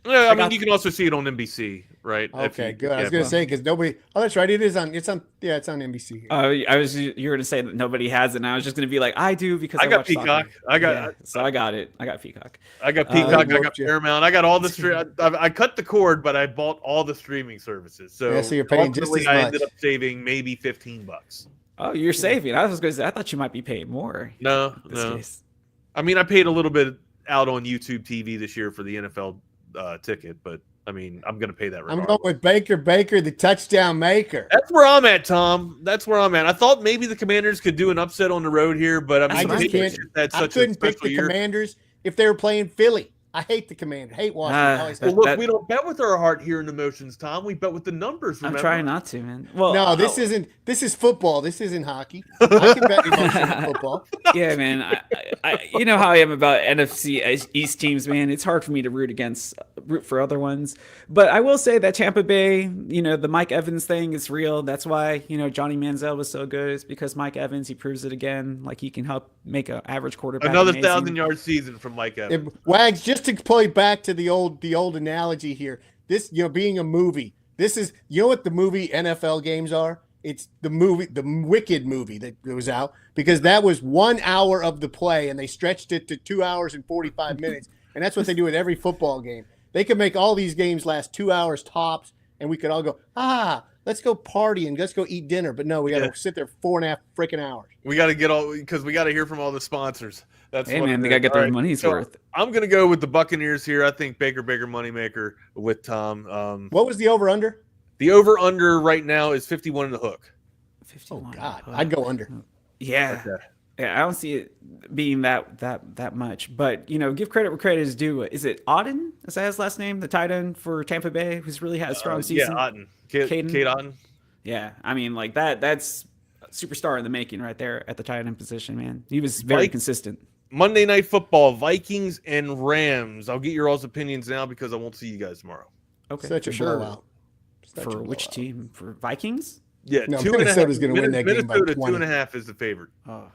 Yeah, I mean, you can also see it on NBC, right? Okay, good. I was going to say, because nobody. Oh, that's right. It's on NBC. You were going to say that nobody has it, and I was just going to be like, I do, because I got watch Peacock. soccer. I got it. I got Peacock. I got Peacock. I got Paramount. I got all the I cut the cord, but I bought all the streaming services. So, yeah, so you're paying just as much. I ended up saving maybe $15. Oh, you're saving. I was going to say, I thought you might be paying more. No. Case. I mean, I paid a little bit out on YouTube TV this year for the NFL ticket, but I mean, I'm going to pay that regardless. I'm going with Baker, the touchdown maker. That's where I'm at, Tom. That's where I'm at. I thought maybe the Commanders could do an upset on the road here, but I couldn't pick the Commanders if they were playing Philly. I hate the Commanders. Hate Washington. Look, we don't bet with our heart here in emotions, Tom. We bet with the numbers. Remember? I'm trying not to, man. Well, no, this is football. This isn't hockey. I can bet emotions in football. Yeah, man. I you know how I am about NFC East teams, man. It's hard for me to root for other ones. But I will say that Tampa Bay, the Mike Evans thing is real. That's why, Johnny Manziel was so good. It's because Mike Evans, he proves it again. Like, he can help make an average quarterback another amazing. 1,000-yard season from Mike Evans. Wags, just to play back to the old analogy here. This, being a movie. This is, what the movie NFL games are? It's the Wicked movie that goes out, because that was 1 hour of the play and they stretched it to 2 hours and 45 minutes. And that's what they do with every football game. They could make all these games last 2 hours tops, and we could all go, let's go party and let's go eat dinner. But no, we got to sit there 4.5 freaking hours. We got to because we got to hear from all the sponsors. They got to get their money's worth. I'm going to go with the Buccaneers here. I think Baker moneymaker with Tom. What was the over-under? The over-under right now is 51 in the hook. 51. Oh, God. I'd go under. Yeah. Okay. Yeah, I don't see it being that much. But, give credit where credit is due. Is it Auden? Is that his last name? The tight end for Tampa Bay, who's really had a strong season? Yeah, Auden. Cade Auden. Yeah, I mean, like that's superstar in the making right there at the tight end position, man. He was very consistent. Monday Night Football, Vikings and Rams. I'll get your all's opinions now because I won't see you guys tomorrow. Okay. Such a blowout. For which team? For Vikings? Yeah, no, Minnesota's going to win that game by 20. 2.5 is the favorite. Oh.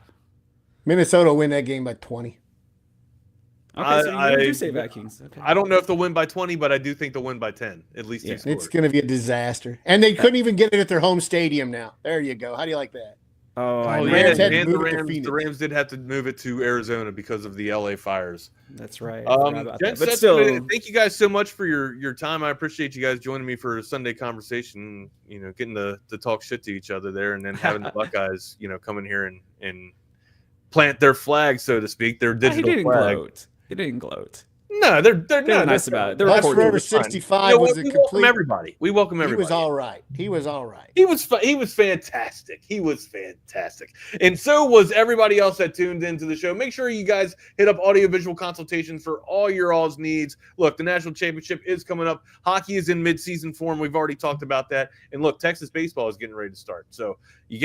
Minnesota will win that game by 20. Okay, so you do say Vikings. Okay. I don't know if they'll win by 20, but I do think they'll win by 10. At least 2 scores. It's going to be a disaster. And they couldn't even get it at their home stadium now. There you go. How do you like that? The Rams did have to move it to Arizona because of the LA fires. That's right. But still, thank you guys so much for your time. I appreciate you guys joining me for a Sunday conversation. Getting to talk shit to each other there, and then having the Buckeyes, come in here and plant their flag, so to speak, their digital flag. He didn't gloat. No, they're not nice about it. That's Forever 65 was a complete. Welcome everybody. We welcome everybody. He was all right. He was fantastic. He was fantastic. And so was everybody else that tuned into the show. Make sure you guys hit up audiovisual consultations for all your all's needs. Look, the national championship is coming up. Hockey is in midseason form. We've already talked about that. And look, Texas baseball is getting ready to start. So you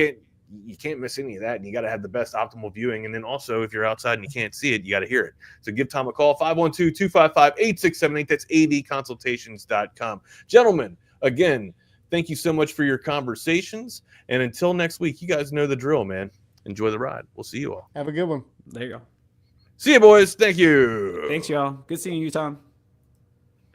you can't miss any of that, and you got to have the best optimal viewing. And then also, if you're outside and you can't see it, you got to hear it. So give Tom a call, 512-255-8678. That's avconsultations.com. Gentlemen, again, thank you so much for your conversations. And until next week, you guys know the drill, man. Enjoy the ride. We'll see you all. Have a good one. There you go. See you, boys. Thank you. Thanks, y'all. Good seeing you, Tom.